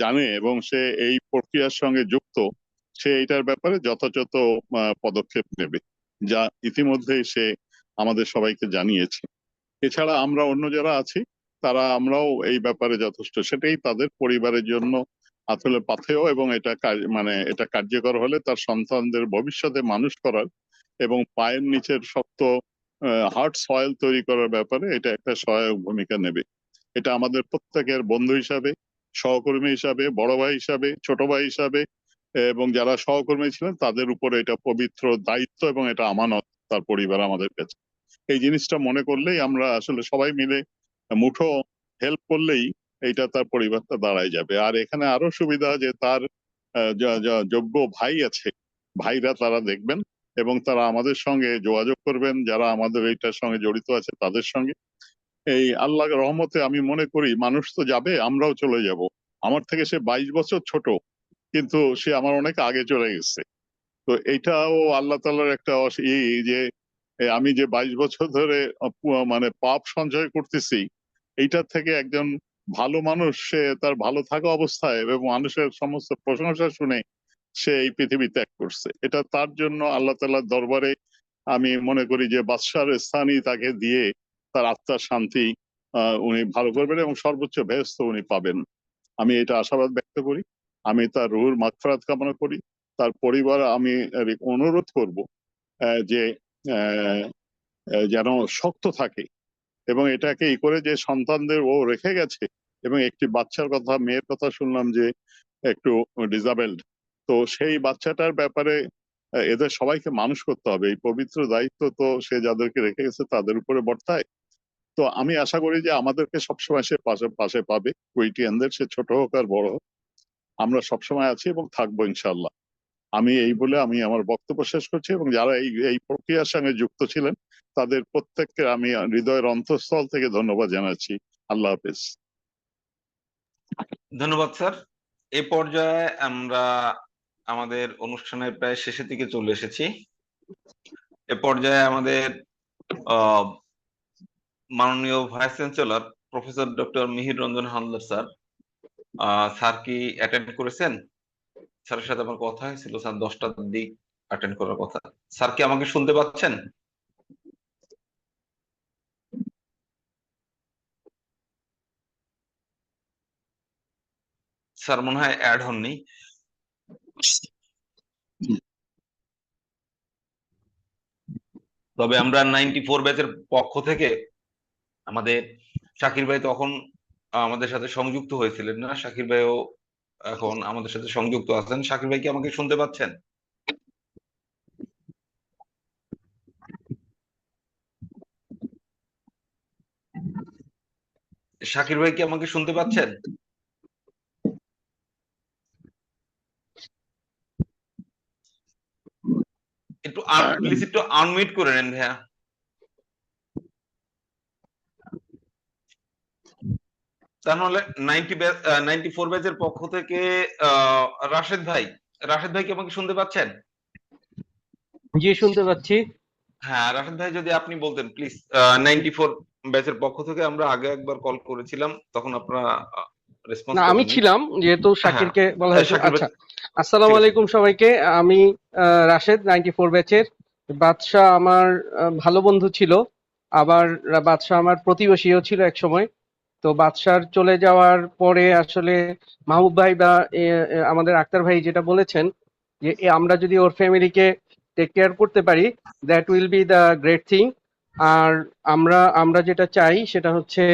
জানে এবং সে এই প্রক্রিয়ার সঙ্গে যুক্ত, সে এইটার ব্যাপারে যথাযথ পদক্ষেপ নেবে, যা ইতিমধ্যেই সে আমাদের সবাইকে জানিয়েছে। এছাড়া আমরা অন্য যারা আছি তারা আমরাও এই ব্যাপারে যথেষ্ট, সেটাই তাদের পরিবারের জন্য আসলে পাথেয়, এবং এটা মানে এটা কার্যকর হলে তার সন্তানদের ভবিষ্যতে মানুষ করার এবং পায়ের নিচের শক্ত হার্ড সয়েল তৈরি করার ব্যাপারে এটা একটা সহায়ক ভূমিকা নেবে। এটা আমাদের প্রত্যেকের বন্ধু হিসাবে, সহকর্মী হিসাবে, বড় ভাই হিসাবে, ছোট ভাই হিসাবে এবং যারা সহকর্মী ছিলেন তাদের উপরে এটা পবিত্র দায়িত্ব এবং এটা আমানত তার পরিবার আমাদের কাছে। এই জিনিসটা মনে করলেই আমরা আসলে সবাই মিলে মুঠো হেল্প করলেই এইটা তার পরিবারটা দাঁড়ায় যাবে। আর এখানে আরো সুবিধা যে তার যোগ্য ভাই আছে, ভাইরা তারা দেখবেন এবং তারা আমাদের সঙ্গে যোগাযোগ করবেন, যারা আমাদের এইটার সঙ্গে জড়িত আছে তাদের সঙ্গে। এই আল্লাহর রহমতে আমি মনে করি মানুষ তো যাবে, আমরাও চলে যাব। আমার থেকে সে 22 বছর ছোট, কিন্তু সে আমার অনেক আগে চলে গেছে। তো এইটাও আল্লাহ তাআলার একটা যে আমি যে 22 বছর ধরে মানে পাপ সঞ্চয় করতেছি, এইটার থেকে একজন ভালো মানুষ সে তার ভালো থাকা অবস্থায় এবং মানুষের সমস্ত প্রশংসা শুনে সে এই পৃথিবী ত্যাগ করছে। এটা তার জন্য আল্লাহ তাআলার দরবারে আমি মনে করি যে বাদশার স্থানই তাকে দিয়ে তার আত্মার শান্তি উনি ভালো করবেন এবং সর্বোচ্চ বেহেশত উনি পাবেন। আমি এটা আশাবাদ ব্যক্ত করি। আমি তার রুহুর মাগফিরাত কামনা করি। তার পরিবার আমি অনুরোধ করব যে যেন শক্ত থাকে এবং এটাকে ই করে যে সন্তানদের ও রেখে গেছে। এবং একটি বাচ্চার কথা, মেয়ের কথা শুনলাম যে একটু ডিসাবেলড, তো সেই বাচ্চাটার ব্যাপারে এদের সবাইকে মানুষ করতে হবে। এই পবিত্র দায়িত্ব তো সে যাদেরকে রেখে গেছে তাদের উপরে বর্তায়। তো আমি আশা করি যে আমাদেরকে সবসময় সে পাশে পাবে, কুইটিয়ানদের, সে ছোট হোক আর বড় হোক, আমরা সবসময় আছি এবং থাকবো ইনশাল্লাহ। আমি এই বলে আমি আমার বক্তব্য শেষ করছি এবং যারা এই প্রক্রিয়ার সঙ্গে যুক্ত ছিলেন তাদের প্রত্যেককে আমি হৃদয়ের অন্তঃস্থল থেকে ধন্যবাদ জানাচ্ছি। আল্লাহ হাফেজ। ধন্যবাদ স্যার। এই পর্যায়ে আমরা আমাদের অনুষ্ঠানের প্রায় শেষের দিকে চলে এসেছি। এ পর্যায়ে আমাদের মাননীয় vice chancellor professor doctor Mihir Ranjan Haldar sir কি অ্যাটেন্ড করেছেন? স্যারের সাথে আমার কথা হয়েছিল, স্যার 10টার দিক অ্যাটেন্ড করার কথা। স্যার কি আমাকে শুনতে পাচ্ছেন? স্যার মনে হয় অ্যাড হননি। তবে আমরা 94 ব্যাচের পক্ষ থেকে আমাদের শাকির ভাই তখন আমাদের সাথে সংযুক্ত হয়েছিলেন না, শাকির ভাইও এখন আমাদের সাথে সংযুক্ত আছেন। শাকির ভাই কি আমাকে শুনতে পাচ্ছেন? শাকির ভাই কি আমাকে শুনতে পাচ্ছেন? একটু প্লিজ একটু আনমিউট করে নেন ভাইয়া। তাহলে 94 ব্যাচের পক্ষ থেকে রাশেদ ভাই কি আমাকে শুনতে পাচ্ছেন? জি, শুনতে পাচ্ছি। হ্যাঁ, রাশেদ ভাই যদি আপনি বলতেন প্লিজ। 94 ব্যাচের পক্ষ থেকে আমরা আগে একবার কল করেছিলাম, তখন আপনারা রেসপন্স না, আমি করেননি। ছিলাম, যেহেতু হ্যাঁ, শাকিরকে বলা হয়েছে। শাকির ভাই আচ্ছা, আসসালামু ঠিক আছে। আলাইকুম সবাইকে। আমি রাশেদ, 94 ব্যাচের। বাদশা আমার ভালো বন্ধু ছিল, আবার বাদশা আমার প্রতিবেশীও ছিল এক সময়। তো বাদশার চলে যাওয়ার পরে আসলে মাহবুব ভাই বা আমাদের আক্তার ভাই যেটা বলেছেন যে আমরা যদি ওর ফ্যামিলিকে টেক কেয়ার করতে পারি, that will be the great thing. আর আমরা যেটা চাই সেটা হচ্ছে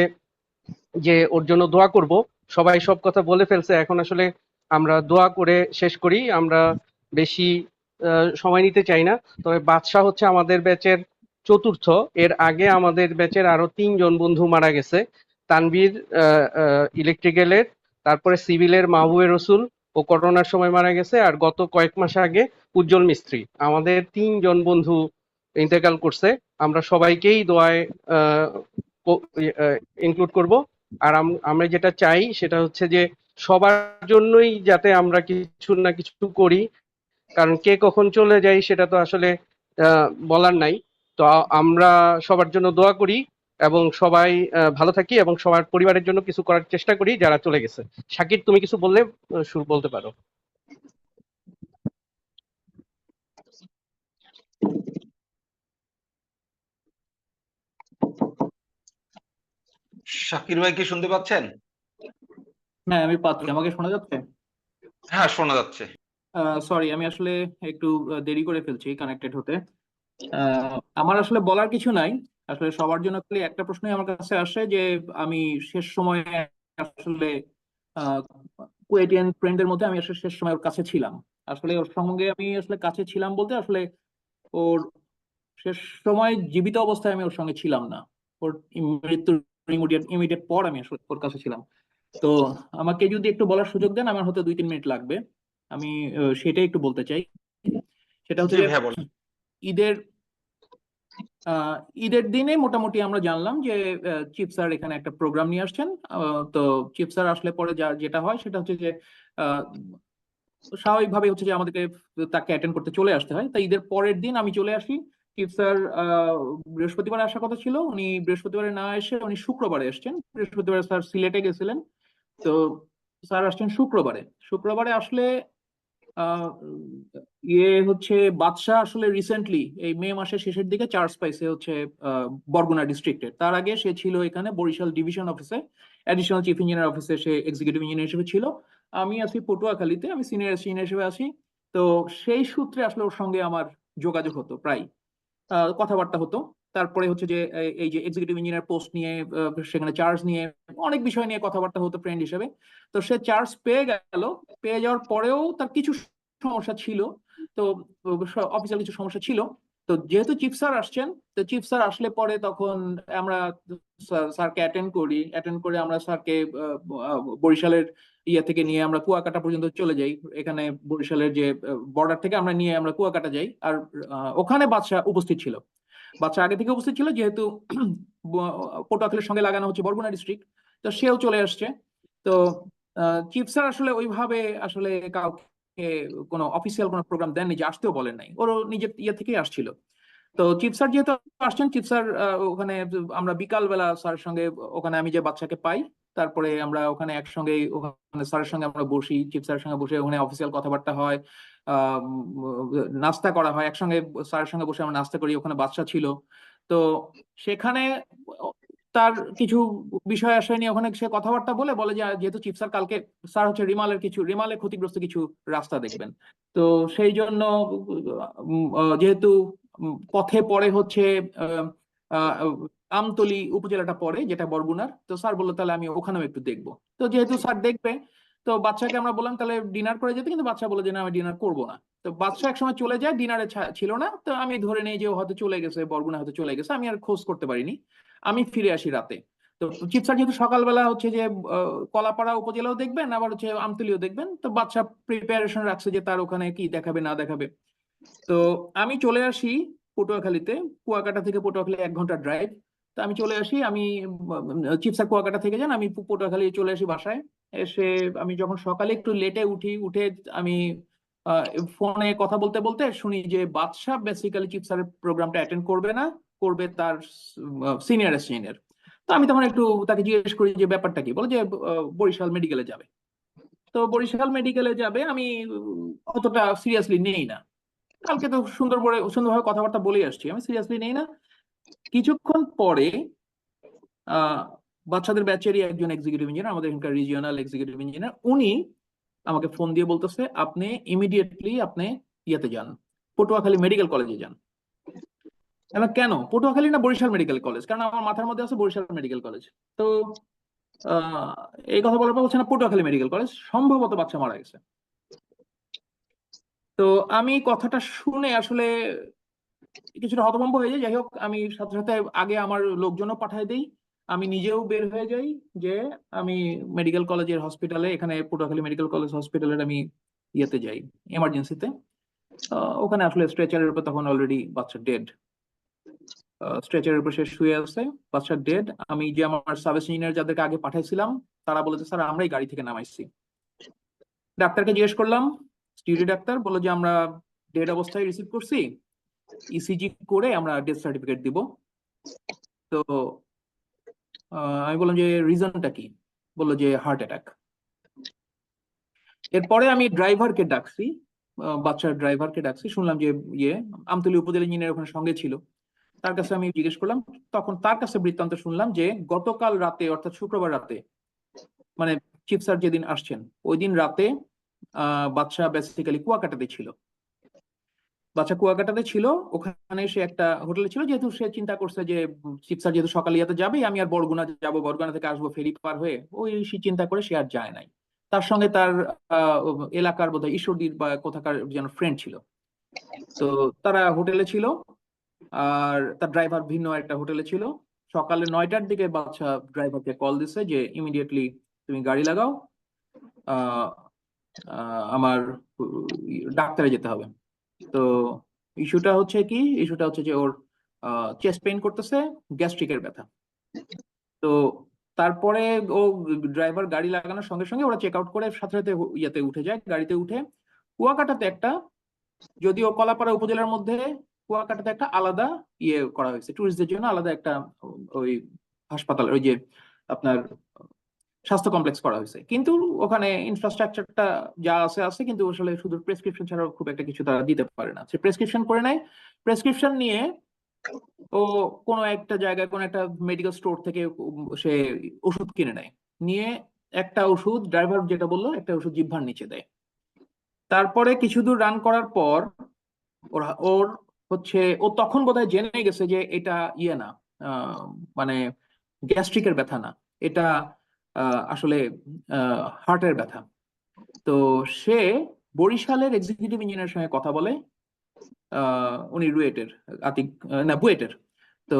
যে ওর জন্য দোয়া করব। সবাই সব কথা বলে ফেলছে, এখন আসলে আমরা দোয়া করে শেষ করি। আমরা বেশি সময় নিতে চাই না। তবে বাদশা হচ্ছে আমাদের ব্যাচের চতুর্থ। এর আগে আমাদের ব্যাচের আরো 3 জন বন্ধু মারা গেছে। তানভীর ইলেকট্রিক্যালের, তারপরে সিভিলের মাহবুবে রসুল, ও করোনার সময় মারা গেছে। আর গত কয়েক মাস আগে উজ্জ্বল মিস্ত্রি। আমাদের 3 জন বন্ধু ইন্তেকাল করছে। আমরা সবাইকেই দোয়ায় ইনক্লুড করব। আর আমরা যেটা চাই সেটা হচ্ছে যে সবার জন্যই যাতে আমরা কিছু না কিছু করি, কারণ কে কখন চলে যাই সেটা তো আসলে বলার নাই। তো আমরা সবার জন্য দোয়া করি এবং সবাই ভালো থাকি এবং সবার পরিবারের জন্য কিছু করার চেষ্টা করি যারা চলে গেছে। শাকির, তুমি কিছু বললে বলতে পারো। শাকির ভাই কি শুনতে পাচ্ছেন? হ্যাঁ, আমি পাচ্ছি। আমাকে শোনা যাচ্ছে? হ্যাঁ, শোনা যাচ্ছে। সরি, আমি আসলে একটু দেরি করে ফেলছি কানেক্টেড হতে। আমার আসলে বলার কিছু নাই। আসলে সবার জন্য খালি একটা প্রশ্নই আমার কাছে আসে যে আমি শেষ সময়ে আসলে কুয়েটিয়ান ফ্রেন্ডদের মধ্যে আমি আসলে শেষ সময় ওর কাছে ছিলাম। আসলে ওর সঙ্গে আমি আসলে কাছে ছিলাম বলতে আসলে ওর শেষ সময় জীবিত অবস্থায় আমি ওর সঙ্গে ছিলাম না। ওর মৃত্যুর ইমিডিয়েট পর আমি আসলে ওর কাছে ছিলাম। তো আমাকে যদি একটু বলার সুযোগ দেন, আমার হয়তো 2-3 মিনিট লাগবে। আমি সেটাই একটু বলতে চাই। সেটা হচ্ছে জি যে ভাইয়া, বলেন। ঈদের ঈদের দিনে মোটামুটি আমরা জানলাম যে চিফ স্যার এখানে একটা প্রোগ্রাম নিয়ে আসছেন। তো চিফ স্যার আসলে পরে যেটা হয় সেটা হচ্ছে যে আহ, স্বাভাবিকভাবে হচ্ছে যে আমাদেরকে তাকে অ্যাটেন্ড করতে চলে আসতে হয়। তাই ঈদের পরের দিন আমি চলে আসি। চিফ স্যার বৃহস্পতিবার আসার কথা ছিল, উনি বৃহস্পতিবারে না এসে উনি শুক্রবারে এসেছেন। বৃহস্পতিবারে স্যার সিলেটে গেছিলেন। তো স্যার আসছেন শুক্রবারে। শুক্রবারে আসলে আহ, হচ্ছে বাদশাহ আসলে রিসেন্টলি এই মে মাসের শেষের দিকে চার্জ পাইছে হচ্ছে বরগুনা ডিস্ট্রিক্টের। তার আগে সে ছিল এখানে বরিশাল ডিভিশন অফিসে, অ্যাডিশনাল চিফ ইঞ্জিনিয়ার অফিসে সে এক্সিকিউটিভ ইঞ্জিনিয়ার হিসেবে ছিল। আমি আছি পটুয়াখালীতে, আমি সিনিয়র ইঞ্জিনিয়ার হিসেবে আছি। তো সেই সূত্রে আসলে ওর সঙ্গে আমার যোগাযোগ হতো প্রায়, কথাবার্তা হতো। তারপরে হচ্ছে যে এই যে এক্সিকিউটিভ ইঞ্জিনিয়ার পোস্ট নিয়ে সেখানে চার্জ নিয়ে অনেক বিষয় নিয়ে কথাবার্তা হতো ফ্রেন্ড হিসেবে। তো সে চার্জ পেয়ে গেল। পেয়ে যাওয়ার পরেও তার কিছু সমস্যা ছিল। তো অফিসিয়াল কিছু সমস্যা ছিল। তো যেহেতু চিফ স্যার আসছেন, তো চিফ স্যার আসলে পরে তখন আমরা স্যারকে অ্যাটেন্ড করে আমরা স্যারকে বরিশালের ইয়ে থেকে নিয়ে আমরা কুয়াকাটা পর্যন্ত চলে যাই। এখানে বরিশালের যে বর্ডার থেকে আমরা নিয়ে আমরা কুয়াকাটা যাই। আর ওখানে বাদশা উপস্থিত ছিল। বাদশা আগে থেকে উপস্থিত ছিল, যেহেতু পটুয়াখালীর সঙ্গে লাগানো হচ্ছে বরগুনা ডিস্ট্রিক্ট। তো সেও চলে আসছে। তো চিফ স্যার আসলে ওইভাবে আসলে কাউকে কোনো অফিসিয়াল কোনো প্রোগ্রাম দেননি, যে আসতেও বলেন নাই, ওর নিজের ইয়ে থেকেই আসছিল। তো চিফ স্যার যেহেতু আসছেন, চিফ স্যার ওখানে আমরা বিকাল বেলা স্যারের সঙ্গে ওখানে আমি যে বাচ্চাকে পাই, তারপরে আমরা ওখানে একসঙ্গে ওখানে স্যারের সঙ্গে আমরা বসি, চিফ স্যারের সঙ্গে বসে ওখানে অফিসিয়াল কথাবার্তা হয়, নাস্তা করা হয় একসঙ্গে। স্যারের সঙ্গে বসে আমরা নাস্তা করি, ওখানে বাচ্চা ছিল। তো সেখানে তার কিছু বিষয় আসে নিয়ে ওখানে সে কথাবার্তা বলে যে যেহেতু চিফ স্যার কালকে স্যার হচ্ছে রিমালে ক্ষতিগ্রস্ত কিছু রাস্তা দেখবেন। তো সেই জন্য যেহেতু পথে পড়ে হচ্ছে আহ, আহ, আমতলী উপজেলাটা পড়ে, যেটা বরগুনার। তো স্যার বললো তাহলে আমি ওখানেও একটু দেখবো। তো যেহেতু স্যার দেখবে, তো বাচ্চাকে আমরা বললাম তাহলে ডিনার করে যেতে, কিন্তু বাচ্চা বলে যে না, আমি ডিনার করবো না। তো বাচ্চা একসময় চলে যায়, ডিনারে ছিল না। তো আমি ধরে নেই যে ও হয়তো চলে গেছে, বরগুনা হয়তো চলে গেছে, আমি আর খোঁজ করতে পারিনি। আমি ফিরে আসি রাতে। তো চিফ স্যার যেহেতু সকালবেলা হচ্ছে যে কলাপাড়া উপজেলাও দেখবেন, আবার হচ্ছে আমতলীও দেখবেন, তো বাচ্চা প্রিপারেশন রাখছে যে তার ওখানে কি দেখাবে না দেখাবে। তো আমি চলে আসি পটুয়াখালীতে। কুয়াকাটা থেকে পটুয়াখালী 1 ঘন্টা ড্রাইভ। তো আমি চলে আসি, আমি চিফ স্যার কুয়াকাটা থেকে যান, আমি পটুয়াখালী চলে আসি বাসায়। এসে আমি যখন সকালে একটু লেটে উঠে আমি ফোনে কথা বলতে বলতে শুনি যে বাদশা বেসিক্যালি চিফ স্যারের প্রোগ্রামটা অ্যাটেন্ড করবে না, করবে তার সিনিয়র। তো আমি তখন একটু তাকে জিজ্ঞেস করি যে ব্যাপারটা কি, বলে যে বরিশাল মেডিকেলে যাবে। তো বরিশাল মেডিকেলে যাবে, আমি অতটা সিরিয়াসলি নেই না। কালকে তো সুন্দরভাবে কথাবার্তা বলে আসছি, আমি সিরিয়াসলি নেই না। কিছুক্ষণ পরে আহ বাচ্চাদের ব্যাচেরই একজন এক্সিকিউটিভ ইঞ্জিনিয়ার, আমাদের এখানকার রিজিওনাল এক্সিকিউটিভ ইঞ্জিনিয়ার, উনি আমাকে ফোন দিয়ে বলতেছে আপনি ইমিডিয়েটলি আপনি ইয়েতে যান, পটুয়াখালী মেডিকেল কলেজে যান। এবার কেন পটুয়াখালী না বরিশাল মেডিকেল কলেজ, কারণ আমার মাথার মধ্যে আছে বরিশাল মেডিকেল কলেজ। তো আহ এই কথা বলার পর বলছে না, পটুয়াখালী মেডিকেল কলেজ, সম্ভবত বাচ্চা মারা গেছে। তো আমি কথাটা শুনে আসলে কিছুটা হতভম্ব হয়ে যায়। যাই হোক, আমি সাথে সাথে আগে আমার লোকজনও পাঠিয়ে দিই, আমি নিজেও বের হয়ে যাই, যে আমি মেডিকেল কলেজের হসপিটালে, এখানে পটুয়াখালী মেডিকেল কলেজ হসপিটালের আমি ইয়েতে যাই, এমার্জেন্সিতে। ওখানে আসলে স্ট্রেচারের উপর তখন অলরেডি বাচ্চা ডেড। স্ট্রেচারের উপর সে শুয়ে আছে, বাচ্চা ডেড। আমি যে আমার সার্ভিস ইঞ্জিনিয়ার যাদেরকে আগে পাঠাইছিলাম, তারা বলেছে স্যার আমরাই গাড়ি থেকে নামাইছি। ডাক্তারকে জিজ্ঞেস করলাম, ডিউটি ডাক্তার বললো যে আমরা ডেড অবস্থায় রিসিভ করছি, ইসিজি করে আমরা ডেথ সার্টিফিকেট দিব। তো আমি বললাম যে রিজনটা কি, বললো যে হার্ট অ্যাটাক। এরপরে আমি ড্রাইভারকে ডাকছি, বাচ্চার ড্রাইভারকে ডাকছি, শুনলাম যে আমতলী উপজেলা ইঞ্জিনিয়ার ওখানে সঙ্গে ছিল। তার কাছে আমি জিজ্ঞেস করলাম, তখন তার কাছে বৃত্তান্ত শুনলাম যে গতকাল রাতে অর্থাৎ শুক্রবার রাতে, মানে চিফ স্যার যেদিন আসছেন ওই দিন রাতে বাদশা বেসিক্যালি কুয়াকাটাতে ছিল। বাচ্চা কুয়াকাটাতে ছিল, ওখানে সে একটা হোটেলে ছিল, যেহেতু সে চিন্তা করছে যে চিফ স্যার যেহেতু সকালে ইয়াতে যাবে, আমি আর বরগুনা যাবো, বরগুনা থেকে আসবো ফেরি পার হয়ে, ওই সে চিন্তা করে সে আর যায় নাই। তার সঙ্গে তার এলাকার বোধহয় ঈশ্বরদীর বা কোথাকার যেন ফ্রেন্ড ছিল। তো তারা হোটেলে ছিল, আর তার ড্রাইভার ভিন্ন একটা হোটেলে ছিল। সকালে 9টার দিকে বাদশা ড্রাইভারকে কল দিছে যে ইমিডিয়েটলি তুমি গাড়ি লাগাও, আমার ডাক্তারে যেতে হবে। তো ইস্যুটা হচ্ছে যে ওর চেস্ট পেইন করতেছে, গ্যাস্ট্রিকের ব্যথা। তো তারপরে ও ড্রাইভার গাড়ি লাগানোর সঙ্গে সঙ্গে ওরা চেক আউট করে সাথে সাথে ইয়েতে উঠে যায়, গাড়িতে উঠে কুয়াকাটাতে একটা, যদিও কলাপাড়া উপজেলার মধ্যে কুয়াকাটাতে একটা আলাদা ইয়ে করা হয়েছে টুরিস্টদের জন্য, আলাদা একটা ওই হাসপাতাল, ওই যে আপনার স্বাস্থ্য কমপ্লেক্স করা হয়েছে, কিন্তু ওখানে ইনফ্রাস্ট্রাকচারটা যা আছে আছে, কিন্তু আসলে শুধু প্রেসক্রিপশন ছাড়া খুব একটা কিছু তারা দিতে পারে না। সে প্রেসক্রিপশন করে নেয়, প্রেসক্রিপশন নিয়ে ও কোনো একটা জায়গায় কোনো একটা মেডিকেল স্টোর থেকে সে ওষুধ কিনে নেয়, নিয়ে একটা ওষুধ ড্রাইভার যেটা বললো একটা ওষুধ জিহ্বার নিচে দেয়। তারপরে কিছু দূর রান করার পর ওর হচ্ছে ও তখন বোধহয় জেনে গেছে যে এটা ইয়ে না, মানে গ্যাস্ট্রিকের ব্যথা না, এটা আসলে হার্টের ব্যথা। তো সে বরিশালের এক্সিকিউটিভ ইঞ্জিনিয়ারের সঙ্গে কথা বলে, উনি রুয়েটের আতিক, না বুয়েটের, তো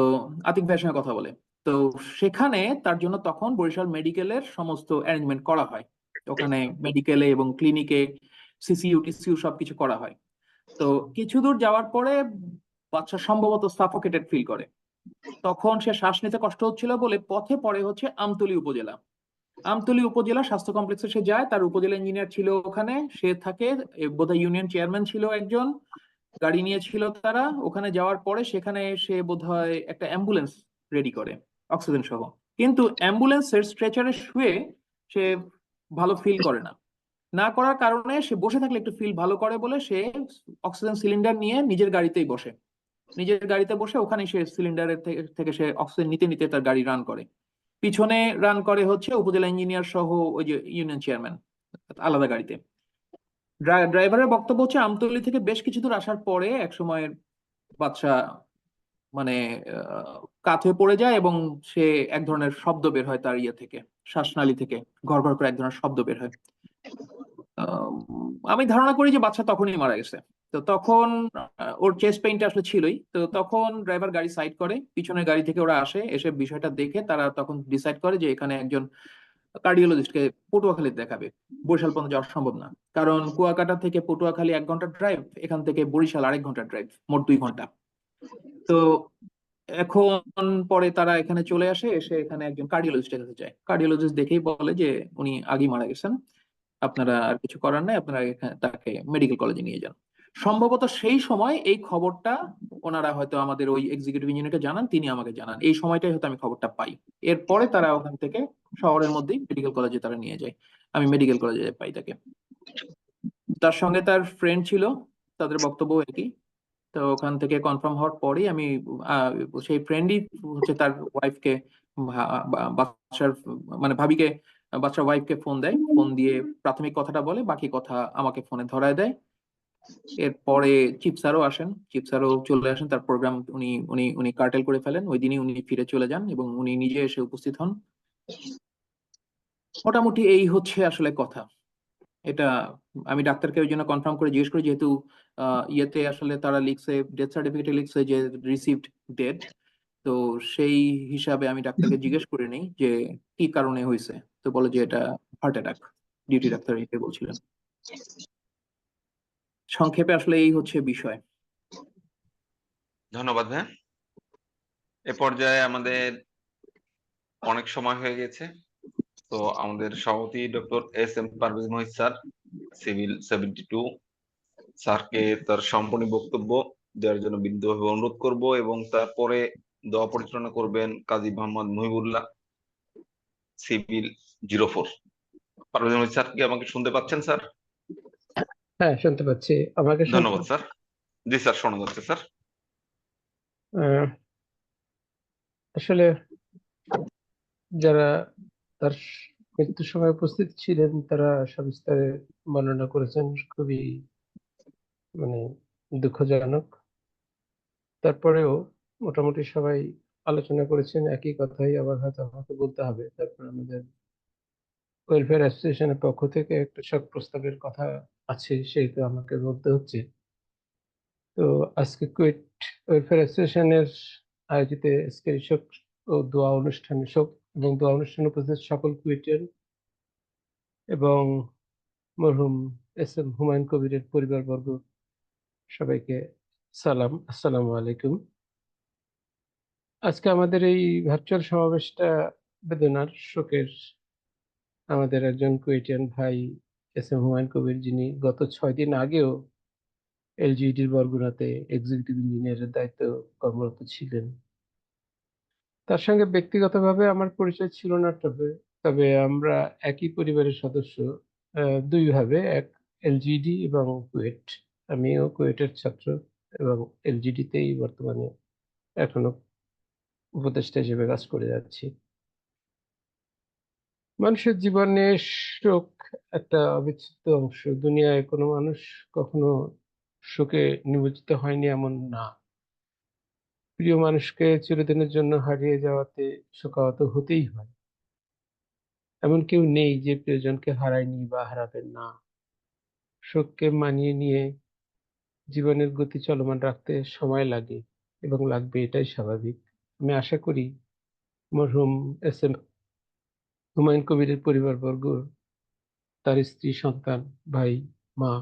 আতিক ভাইয়ের সঙ্গে কথা বলে। তো সেখানে তার জন্য তখন বরিশাল মেডিকেলের সমস্ত অ্যারেঞ্জমেন্ট করা হয়, ওখানে মেডিকেলে এবং ক্লিনিকে সিসিইউ টিসিইউ সবকিছু করা হয়। তো কিছু দূর যাওয়ার পরে বাচ্চা সম্ভবত সাফোকেটেড ফিল করে, তখন সে শ্বাস নিতে কষ্ট হচ্ছিল বলে পথে পড়ে হচ্ছে আমতলী উপজেলা। আমতলী উপজেলা স্বাস্থ্য কমপ্লেক্সে সে যায়, তার উপজেলা ইঞ্জিনিয়ার ছিল ওখানে, সে থাকে, বোধহয় ইউনিয়ন চেয়ারম্যান ছিল একজন, গাড়ি নিয়েছিল তারা। ওখানে যাওয়ার পরে সেখানে সে বোধহয় একটা অ্যাম্বুলেন্স রেডি করে অক্সিজেন সহ, কিন্তু অ্যাম্বুলেন্সের স্ট্রেচারে শুয়ে সে ভালো ফিল করে না, না করার কারণে সে বসে থাকলে একটু ফিল ভালো করে বলে সে অক্সিজেন সিলিন্ডার নিয়ে নিজের গাড়িতেই বসে, নিজের গাড়িতে বসে ওখানে সে সিলিন্ডারের থেকে সে অক্সিজেন নিতে নিতে তার গাড়ি রান করে। পিছনে রান করে হচ্ছে উপজেলা ইঞ্জিনিয়ার সহ ওই যে ইউনিয়ন চেয়ারম্যান আলাদা গাড়িতে। ড্রাইভারের বক্তব্য হচ্ছে আমতলী থেকে বেশ কিছু দূর আসার পরে এক সময় বাদশা মানে কাত হয়ে পড়ে যায় এবং সে এক ধরনের শব্দ বের হয় তার ইয়ে থেকে, শ্বাসনালী থেকে ঘর ঘর করে এক ধরনের শব্দ বের হয়। আমি ধারণা করি যে বাচ্চা তখনই মারা গেছে। তো তখন ওর চেস্ট পেইনটা আসলে ছিলই, তো তখন ড্রাইভার গাড়ি সাইড করে, পিছনের গাড়ি থেকে ওরা আসে, এসে বিষয়টা দেখে তারা তখন ডিসাইড করে যে এখানে একজন কার্ডিওলজিস্টকে পটুয়াখালীতে দেখাবে, বরিশাল পর্যন্ত যাওয়া সম্ভব না, কারণ কুয়াকাটা থেকে পটুয়াখালী 1 ঘন্টার ড্রাইভ, এখান থেকে বরিশাল 2.5 ঘন্টার ড্রাইভ, মোট 2 ঘন্টা। তো এখন পরে তারা এখানে চলে আসে, এসে এখানে একজন কার্ডিওলজিস্টের কাছে যায়, কার্ডিওলজিস্ট দেখেই বলে যে উনি আগেই মারা গেছেন, আপনারা আর কিছু করার নাই, আপনারা তাকে মেডিকেল কলেজে নিয়ে যান। সম্ভবত সেই সময় এই খবরটা ওনারা হয়তো আমাদের ওই এক্সিকিউটিভ ইঞ্জিনিয়ারকে জানান, তিনি আমাকে জানান, এই সময়টাই হয়তো আমি খবরটা পাই। এরপরে তারা ওখান থেকে শহরের মধ্যেই মেডিকেল কলেজে তারা নিয়ে যায়, আমি মেডিকেল কলেজে পাই তাকে। তার সঙ্গে তার ফ্রেন্ড ছিল, তাদের বক্তব্য একই। তো ওখান থেকে কনফার্ম হওয়ার পরেই আমি সেই ফ্রেন্ডই হচ্ছে তার ওয়াইফকে, বাচ্চার মানে ভাবিকে, বাচ্চার ওয়াইফকে ফোন দেয়, ফোন দিয়ে প্রাথমিক কথাটা বলে, বাকি কথা আমাকে ফোনে ধরায় দেয়। এরপরে চিফ স্যারও আসেন, চিফ স্যারও চলে আসেন, তার প্রোগ্রাম উনি উনি উনি কার্টেল করে ফেলেন, ওই দিনই উনি ফিরে চলে যান এবং উনি নিজে এসে উপস্থিত হন। মোটামুটি এই হচ্ছে আসলে কথা। এটা আমি ডাক্তারকে ওই জন্য কনফার্ম করে জিজ্ঞেস করি, যেহেতু ইয়েতে আসলে তারা লিখছে, ডেথ সার্টিফিকেটে লিখছে যে রিসিভড ডেড, তো সেই হিসাবে আমি ডাক্তারকে জিজ্ঞেস করে নেই যে কি কারণে হয়েছে, তো বলে যে এটা হার্ট অ্যাটাক, ডিউটি ডাক্তার এটা বলছিলেন। সংক্ষেপে আসলে এই হচ্ছে বিষয়। ধন্যবাদ ভাই। এ পর্যায়ে আমাদের অনেক সময় হয়ে গেছে, তো আমাদের সভাপতি doctor SM. Parvez Mohid sir, civil 72, স্যারকে তার সম্পূর্ণ বক্তব্য দেওয়ার জন্য বিনীতভাবে অনুরোধ করব, এবং তারপরে দোয়া পরিচালনা করবেন কাজী মোহাম্মদ মুহিবুল্লাহ, সিভিল 04। পারভেজ মহিদ স্যার, কি আমাকে শুনতে পাচ্ছেন স্যার? হ্যাঁ, শুনতে পাচ্ছি। আমাকে ধন্যবাদ স্যার। জি স্যার, শোনা যাচ্ছে স্যার। আসলে যারা তার মৃত্যুর সময় উপস্থিত ছিলেন তারা সবিস্তারে বর্ণনা করেছেন, খুবই মানে দুঃখজনক। তারপরেও মোটামুটি সবাই আলোচনা করেছেন একই কথাই, আবার হয়তো আমাকে বলতে হবে। তারপর আমাদের ওয়েলফেয়ার অ্যাসোসিয়েশনের পক্ষ থেকে একটা শোক প্রস্তাবের কথা আছে, সেটা আমাকে বলতে হচ্ছে। তো আজকে কুয়েট ওয়েলফেয়ার অ্যাসোসিয়েশনের আয়োজিত আজকের এই শোক ও দোয়া অনুষ্ঠানে শোক এবং দোয়া অনুষ্ঠানে উপস্থিত সকল কুয়েটিয়ান এবং মরহুম এস.এম. হুমায়ুন কবিরের পরিবারবর্গ সবাইকে সালাম, আসসালামু আলাইকুম। আজকে আমাদের এই ভার্চুয়াল সমাবেশটা বেদনার, শোকের। আমাদের একজন কুয়েটিয়ান ভাই এস.এম. হুমায়ুন কবির, যিনি গত 6 দিন আগেও এলজিইডির বরগুনাতে এক্সিকিউটিভ ইঞ্জিনিয়ারের দায়িত্ব কর্মরত ছিলেন। তার সঙ্গে ব্যক্তিগতভাবে আমার পরিচয় ছিল না, তবে আমরা একই পরিবারের সদস্য দুইভাবে, এক এলজিইডি এবং কুয়েট। আমিও কুয়েটের ছাত্র এবং এলজিইডিতেই বর্তমানে এখনো উপদেষ্টা হিসেবে কাজ করে যাচ্ছি। মানুষের জীবনে শোক একটা অবিচ্ছেদ্য অংশ। দুনিয়ায় কোনো মানুষ কখনো শোকে নিমজ্জিত হয়নি এমন না। প্রিয় মানুষকে চিরদিনের জন্য হারিয়ে যাওয়াতে শোকাহত হতেই হয়। এমন কেউ নেই যে প্রিয়জনকে হারায়নি বা হারাবেন না। শোককে মানিয়ে নিয়ে জীবনের গতি চলমান রাখতে সময় লাগে এবং লাগবে, এটাই স্বাভাবিক। আমি আশা করি মরহুম এস.এম. হুমায়ুন কবিরের পরিবারবর্গ, তার স্ত্রী, সন্তান, ভাই, মা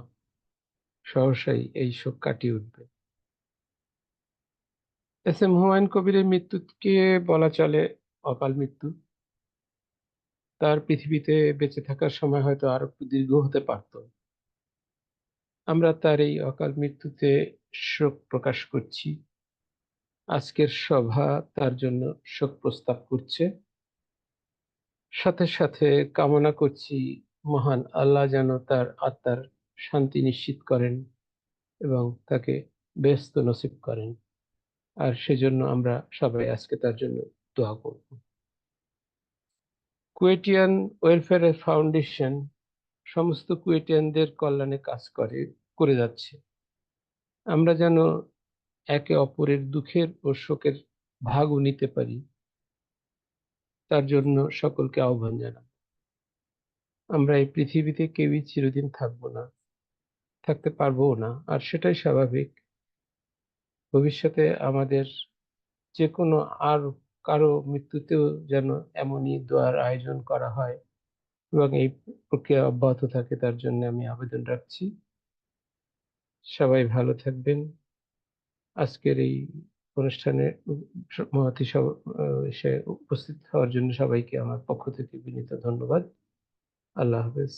সহসাই এই শোক কাটিয়ে উঠবে। এস.এম. হুমায়ুন কবিরের মৃত্যুকে বলা চলে অকাল মৃত্যু। তার পৃথিবীতে বেঁচে থাকার সময় হয়তো আরো একটু দীর্ঘ হতে পারত। আমরা তার এই অকাল মৃত্যুতে শোক প্রকাশ করছি। আজকের সভা তার জন্য শোক প্রস্তাব করছে। সাথে সাথে কামনা করছি মহান আল্লাহ যেন তার আত্মার শান্তি নিশ্চিত করেন এবং তাকে বেহেশত নসিব করেন। আর সেজন্য আমরা সবাই আজকে তার জন্য দোয়া করব। কুয়েটিয়ান ওয়েলফেয়ার ফাউন্ডেশন সমস্ত কুয়েটিয়ানদের কল্যাণে কাজ করে যাচ্ছে। আমরা যেন একে অপরের দুঃখের ও শোকের ভাগও নিতে পারি, তার জন্য সকলকে আহ্বান জানাই। আমরা এই পৃথিবীতে কেউই চিরদিন থাকবো না, থাকতে পারবো না, আর সেটাই স্বাভাবিক। ভবিষ্যতে আমাদের যে কোনো আর কারো মৃত্যুতেও যেন এমনই দোয়ার আয়োজন করা হয় এবং এই প্রক্রিয়া অব্যাহত থাকে, তার জন্য আমি আবেদন রাখছি। সবাই ভালো থাকবেন। আজকের এই অনুষ্ঠানে মহতী সে উপস্থিত হওয়ার জন্য সবাইকে আমার পক্ষ থেকে বিনীত ধন্যবাদ। আল্লাহ হাফেজ।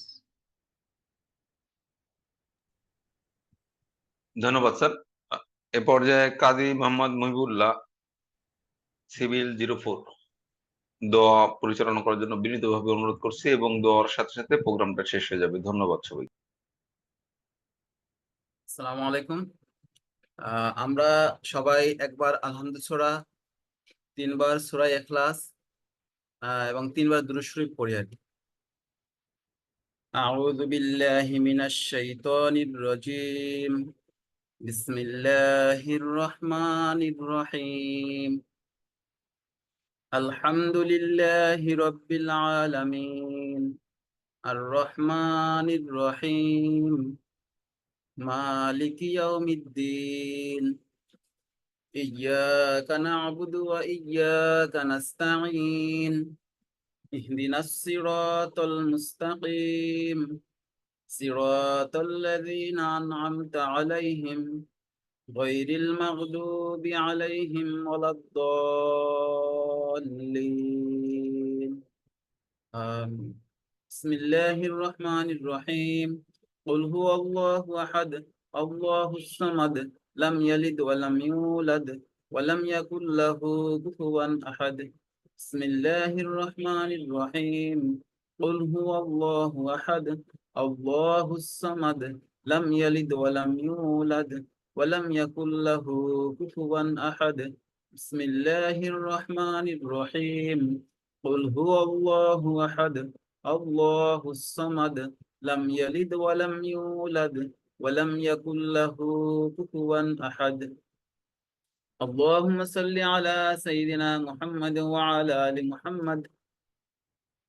ধন্যবাদ স্যার। এ পর্যায়ে কাজী মোহাম্মদ মহিবুল্লাহ, সিভিল 04, দোয়া পরিচালনা করার জন্য বিনীতভাবে অনুরোধ করছি এবং দোয়ার সাথে সাথে প্রোগ্রামটা শেষ হয়ে যাবে। ধন্যবাদ সবাই। আসসালামু আলাইকুম। আমরা সবাই একবার আলহামদুলিল্লাহ সূরা, 3 বার সূরা ইখলাস এবং 3 বার দুরূদ শরীফ পড়ি আর কি। আউযু বিল্লাহি মিনাশ শাইতানির রাজীম। বিসমিল্লাহির রহমানির রহিম। আলহামদুলিল্লাহি রাব্বিল আলামিন। আর রহমানির রহিম। মালিকি ইয়াউমিদ্দিন। إياك نعبد وإياك نستعين. اهدنا الصراط المستقيم. صراط الذين أنعمت عليهم غير المغضوب عليهم ولا الضالين. آمين. بسم الله الرحمن الرحيم. قل هو الله أحد الله الصمد لم يلد ولم يولد ولم يكن له كفوا أحد. بسم الله الرحمن الرحيم. قل هو الله أحد الله الصمد لم يلد ولم يولد ولم يكن له كفوا أحد. بسم الله الرحمن الرحيم قل هو الله أحد الله الصمد لم يلد ولم يولد ولم يكن له كفوا أحد اللهم صل على سيدنا محمد وعلى آل محمد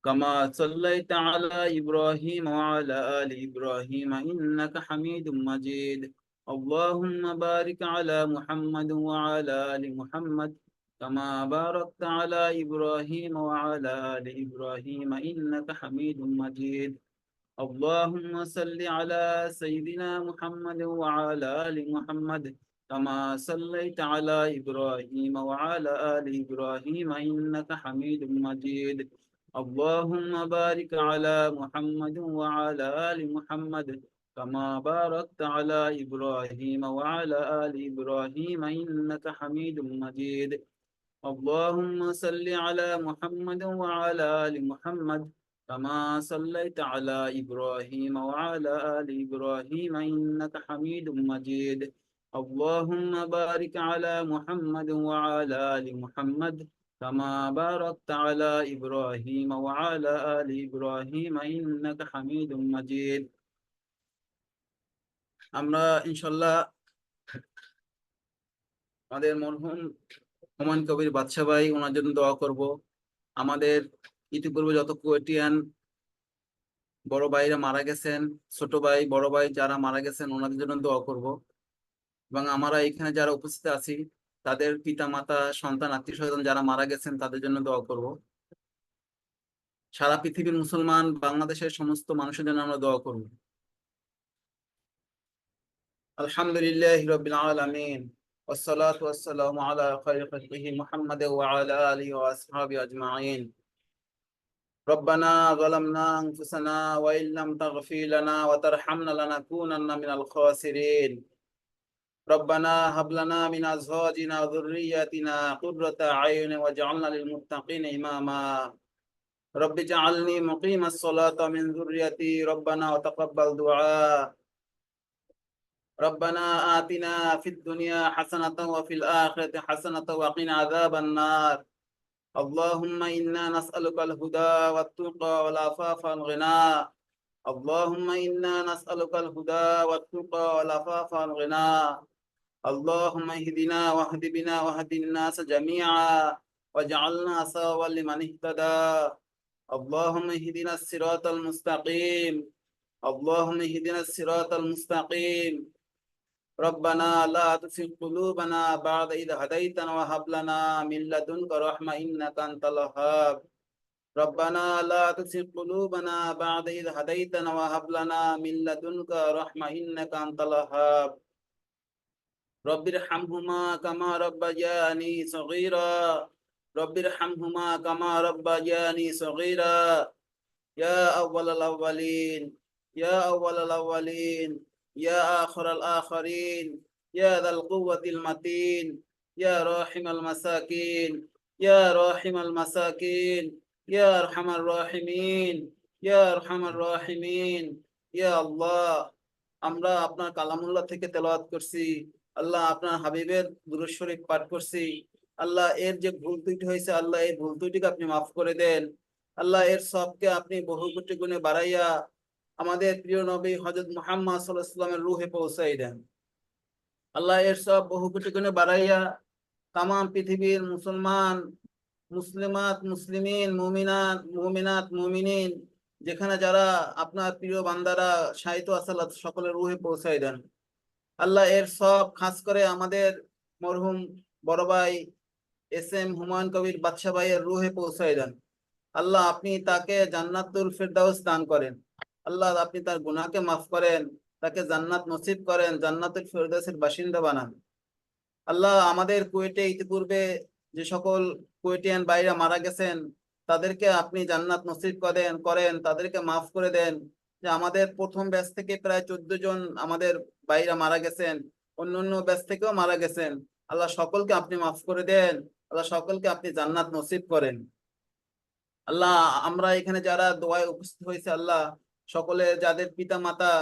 كما صليت على إبراهيم وعلى آل إبراهيم إنك حميد مجيد اللهم بارك على محمد وعلى آل محمد كما باركت على إبراهيم وعلى آل إبراهيم إنك حميد مجيد اللهم صل على سيدنا محمد وعلى آل محمد كما صليت على إبراهيم وعلى آل إبراهيم إنك حميد مجيد اللهم بارك على محمد وعلى آل محمد كما باركت على إبراهيم وعلى آل إبراهيم إنك حميد مجيد اللهم صل على محمد وعلى آل محمد كما صليت على إبراهيم وعلى آل إبراهيم إنك حميد مجيد اللهم بارك على محمد وعلى آل محمد كما باركت على إبراهيم وعلى آل إبراهيم إنك حميد مجيد আমরা ইনশাল্লাহ আমাদের মরহুম হুমায়ুন কবির বাদশা ভাই ওনার জন্য দোয়া করব। আমাদের ইতিপূর্বে যত কুয়েটিয়ান বড় ভাইরা মারা গেছেন, ছোট ভাই বড় ভাই যারা মারা গেছেন ওনাদের জন্য দোয়া করব। এবং আমরা এখানে যারা উপস্থিত আছি তাদের পিতা মাতা সন্তান আত্মীয় স্বজন যারা মারা গেছেন তাদের জন্য দোয়া করব। সারা পৃথিবীর মুসলমান বাংলাদেশের সমস্ত মানুষের জন্য আমরা দোয়া করব। আলহামদুলিল্লাহি রাব্বিল আলামিন ওয়াসসালাতু ওয়াসসালামু আলা খায়রি খালকিহি মুহাম্মাদ ওয়া আলা আলিহি ওয়া আসহাবিহি আজমাইন। ربنا ظلمنا أنفسنا وإن لم تغفر لنا وترحمنا لنكونن من الخاسرين ربنا هب لنا من أزواجنا وذرياتنا قرة أعين واجعلنا للمتقين إماما رب اجعلني مقيم الصلاة من ذريتي ربنا وتقبل دعاء ربنا آتنا في الدنيا حسنة وفي الآخرة حسنة وقنا عذاب النار اللهم إنا نسألك الهدى والتقى والعفاف والغنى اللهم إنا نسألك الهدى والتقى والعفاف والغنى اللهم اهدنا واهد بنا واهد الناس جميعا واجعلنا سوا لمن اهتدى اللهم اهدنا الصراط المستقيم اللهم اهدنا الصراط المستقيم ربنا لا تزغ قلوبنا بعد إذ هديتنا وهب لنا من لدنك رحمة إنك أنت الوهاب ربنا لا تزغ قلوبنا بعد إذ هديتنا وهب لنا من لدنك رحمة إنك أنت الوهاب رب ارحمهما كما ربياني صغيرا رب ارحمهما كما ربياني صغيرا يا أول الأولين يا أول الأولين يا آخر الآخرين يا ذا القوة المتين يا راحم المساكين يا راحم المساكين يا أرحم الراحمين يا أرحم الراحمين يا الله আমরা আপনার কালামুল্লাহ থেকে তেলাওয়াত করছি, আল্লাহ আপনার হাবিবের দুরূদ শরীফ পাঠ করছি। আল্লাহ এর যে ভুল ত্রুটি হয়েছে আল্লাহ এই ভুল ত্রুটিকে আপনি মাফ করে দেন। আল্লাহ এর সবকে আপনি বহু কোটি গুণে বাড়াইয়া আমাদের প্রিয় নবী হযরত মুহাম্মদ সাল্লাল্লাহু আলাইহি ওয়াসাল্লামের রূহে পৌঁছাই দেন। আল্লাহ এর সব বহু কোটি গুণে বাড়াইয়া তাম পৃথিবীর মুসলমান মুসলিমাত মুসলিমিন মুমিনাত মুমিনাত মুমিনিন যেখানে যারা আপনার প্রিয় বান্দারা শায়িত আছে আল্লাহ সকলের রূহে পৌঁছাই দেন। আল্লাহ এর সব খাস করে আমাদের মরহুম বড় ভাই এসএম হুমায়ুন কবির বাদশা ভাইয়ের রূহে পৌঁছাই দেন। আল্লাহ আপনি তাকে জান্নাতুল ফিরদাউস দান করেন। আল্লাহ আপনি তার গুনাহকে মাফ করেন, তাকে জান্নাত নসিব করেন, জান্নাতুল ফিরদাউসের বাসিন্দা বানান। আল্লাহ আমাদের কুয়েটে ইতিপূর্বে যে সকল কুয়েটিয়ান ভাইরা মারা গেছেন তাদেরকে আপনি জান্নাত নসিব করেন, তাদেরকে মাফ করে দেন। যে আমাদের প্রথম ব্যাচ থেকে প্রায় 14 জন আমাদের ভাইরা মারা গেছেন, অন্য ব্যাচ থেকেও মারা গেছেন। আল্লাহ সকলকে আপনি মাফ করে দেন, আল্লাহ সকলকে আপনি জান্নাত নসিব করেন। আল্লাহ আমরা এখানে যারা দোয়ায় উপস্থিত হয়েছে আল্লাহ সকলে যাদের পিতা মাতা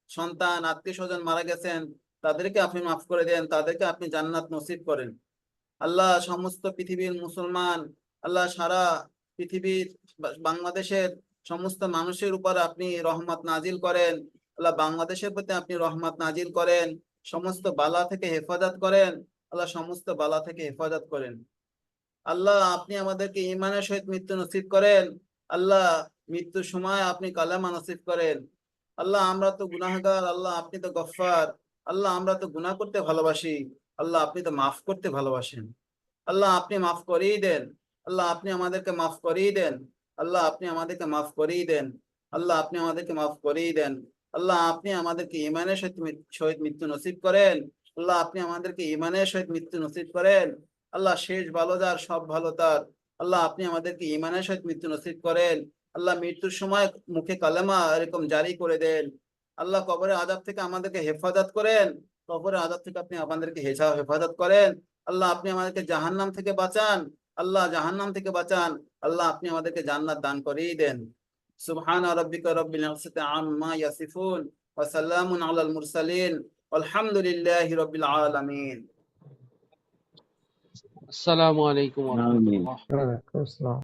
সন্তান আত্মীয় স্বজন মারা গেছেন তাদেরকে আপনি মাফ করে দেন, তাদেরকে আপনি জান্নাত নসিব করেন। আল্লাহ সমস্ত পৃথিবীর মুসলমান, আল্লাহ সারা পৃথিবীর বাংলাদেশের সমস্ত মানুষের উপর আপনি রহমত নাজিল করেন। আল্লাহ বাংলাদেশের প্রতি আপনি রহমত নাজিল করেন, সমস্ত বালা থেকে হেফাজত করেন। আল্লাহ সমস্ত বালা থেকে হেফাজত করেন। আল্লাহ আপনি আমাদেরকে ঈমানের সহিত মৃত্যু নসিব করেন। আল্লাহ মৃত্যুর সময় আপনি কালেমা নসিব করেন। আল্লাহ আমরা তো গুনাহগার, আল্লাহ আপনি তো গফফার। আল্লাহ আমরা তো গুনাহ করতে ভালোবাসি, আল্লাহ আপনি তো মাফ করতে ভালোবাসেন। আল্লাহ আপনি মাফ করেই দেন। আল্লাহ আপনি আমাদেরকে মাফ করেই দেন। আল্লাহ আপনি আমাদেরকে মাফ করেই দেন। আল্লাহ আপনি আমাদেরকে মাফ করেই দেন। আল্লাহ আপনি আমাদেরকে ঈমানের সহিত মৃত্যু নসিব করেন। আল্লাহ আপনি আমাদেরকে ঈমানের সহিত মৃত্যু নসিব করেন। আল্লাহ শেষ ভালো যার, সব ভালো তার। আল্লাহ আপনি আমাদেরকে ঈমানের সহিত মৃত্যু নসিব করেন। আল্লাহ মৃত্যুর সময় মুখে কালেমা এরকম জারি করে দেন। আল্লাহ কবরের আযাব থেকে আমাদেরকে হেফাজত করেন। কবরের আযাব থেকে আপনি আমাদেরকে হেফাজত করেন। আল্লাহ আপনি আমাদেরকে জাহান্নাম থেকে বাঁচান। আল্লাহ জাহান্নাম থেকে বাঁচান। আল্লাহ আপনি আমাদেরকে জান্নাত দান করেই দেন। সুবহানা রাব্বিকা রাব্বিল ইজ্জাতি আম্মা ইয়াসিফুন ওয়া সালামুন আলাল মুরসালিন আলহামদুলিল্লাহি রাব্বিল আলামিন। আসসালামু আলাইকুম ওয়া রাহমাতুল্লাহ। ওয়ালাইকুম আসসালাম।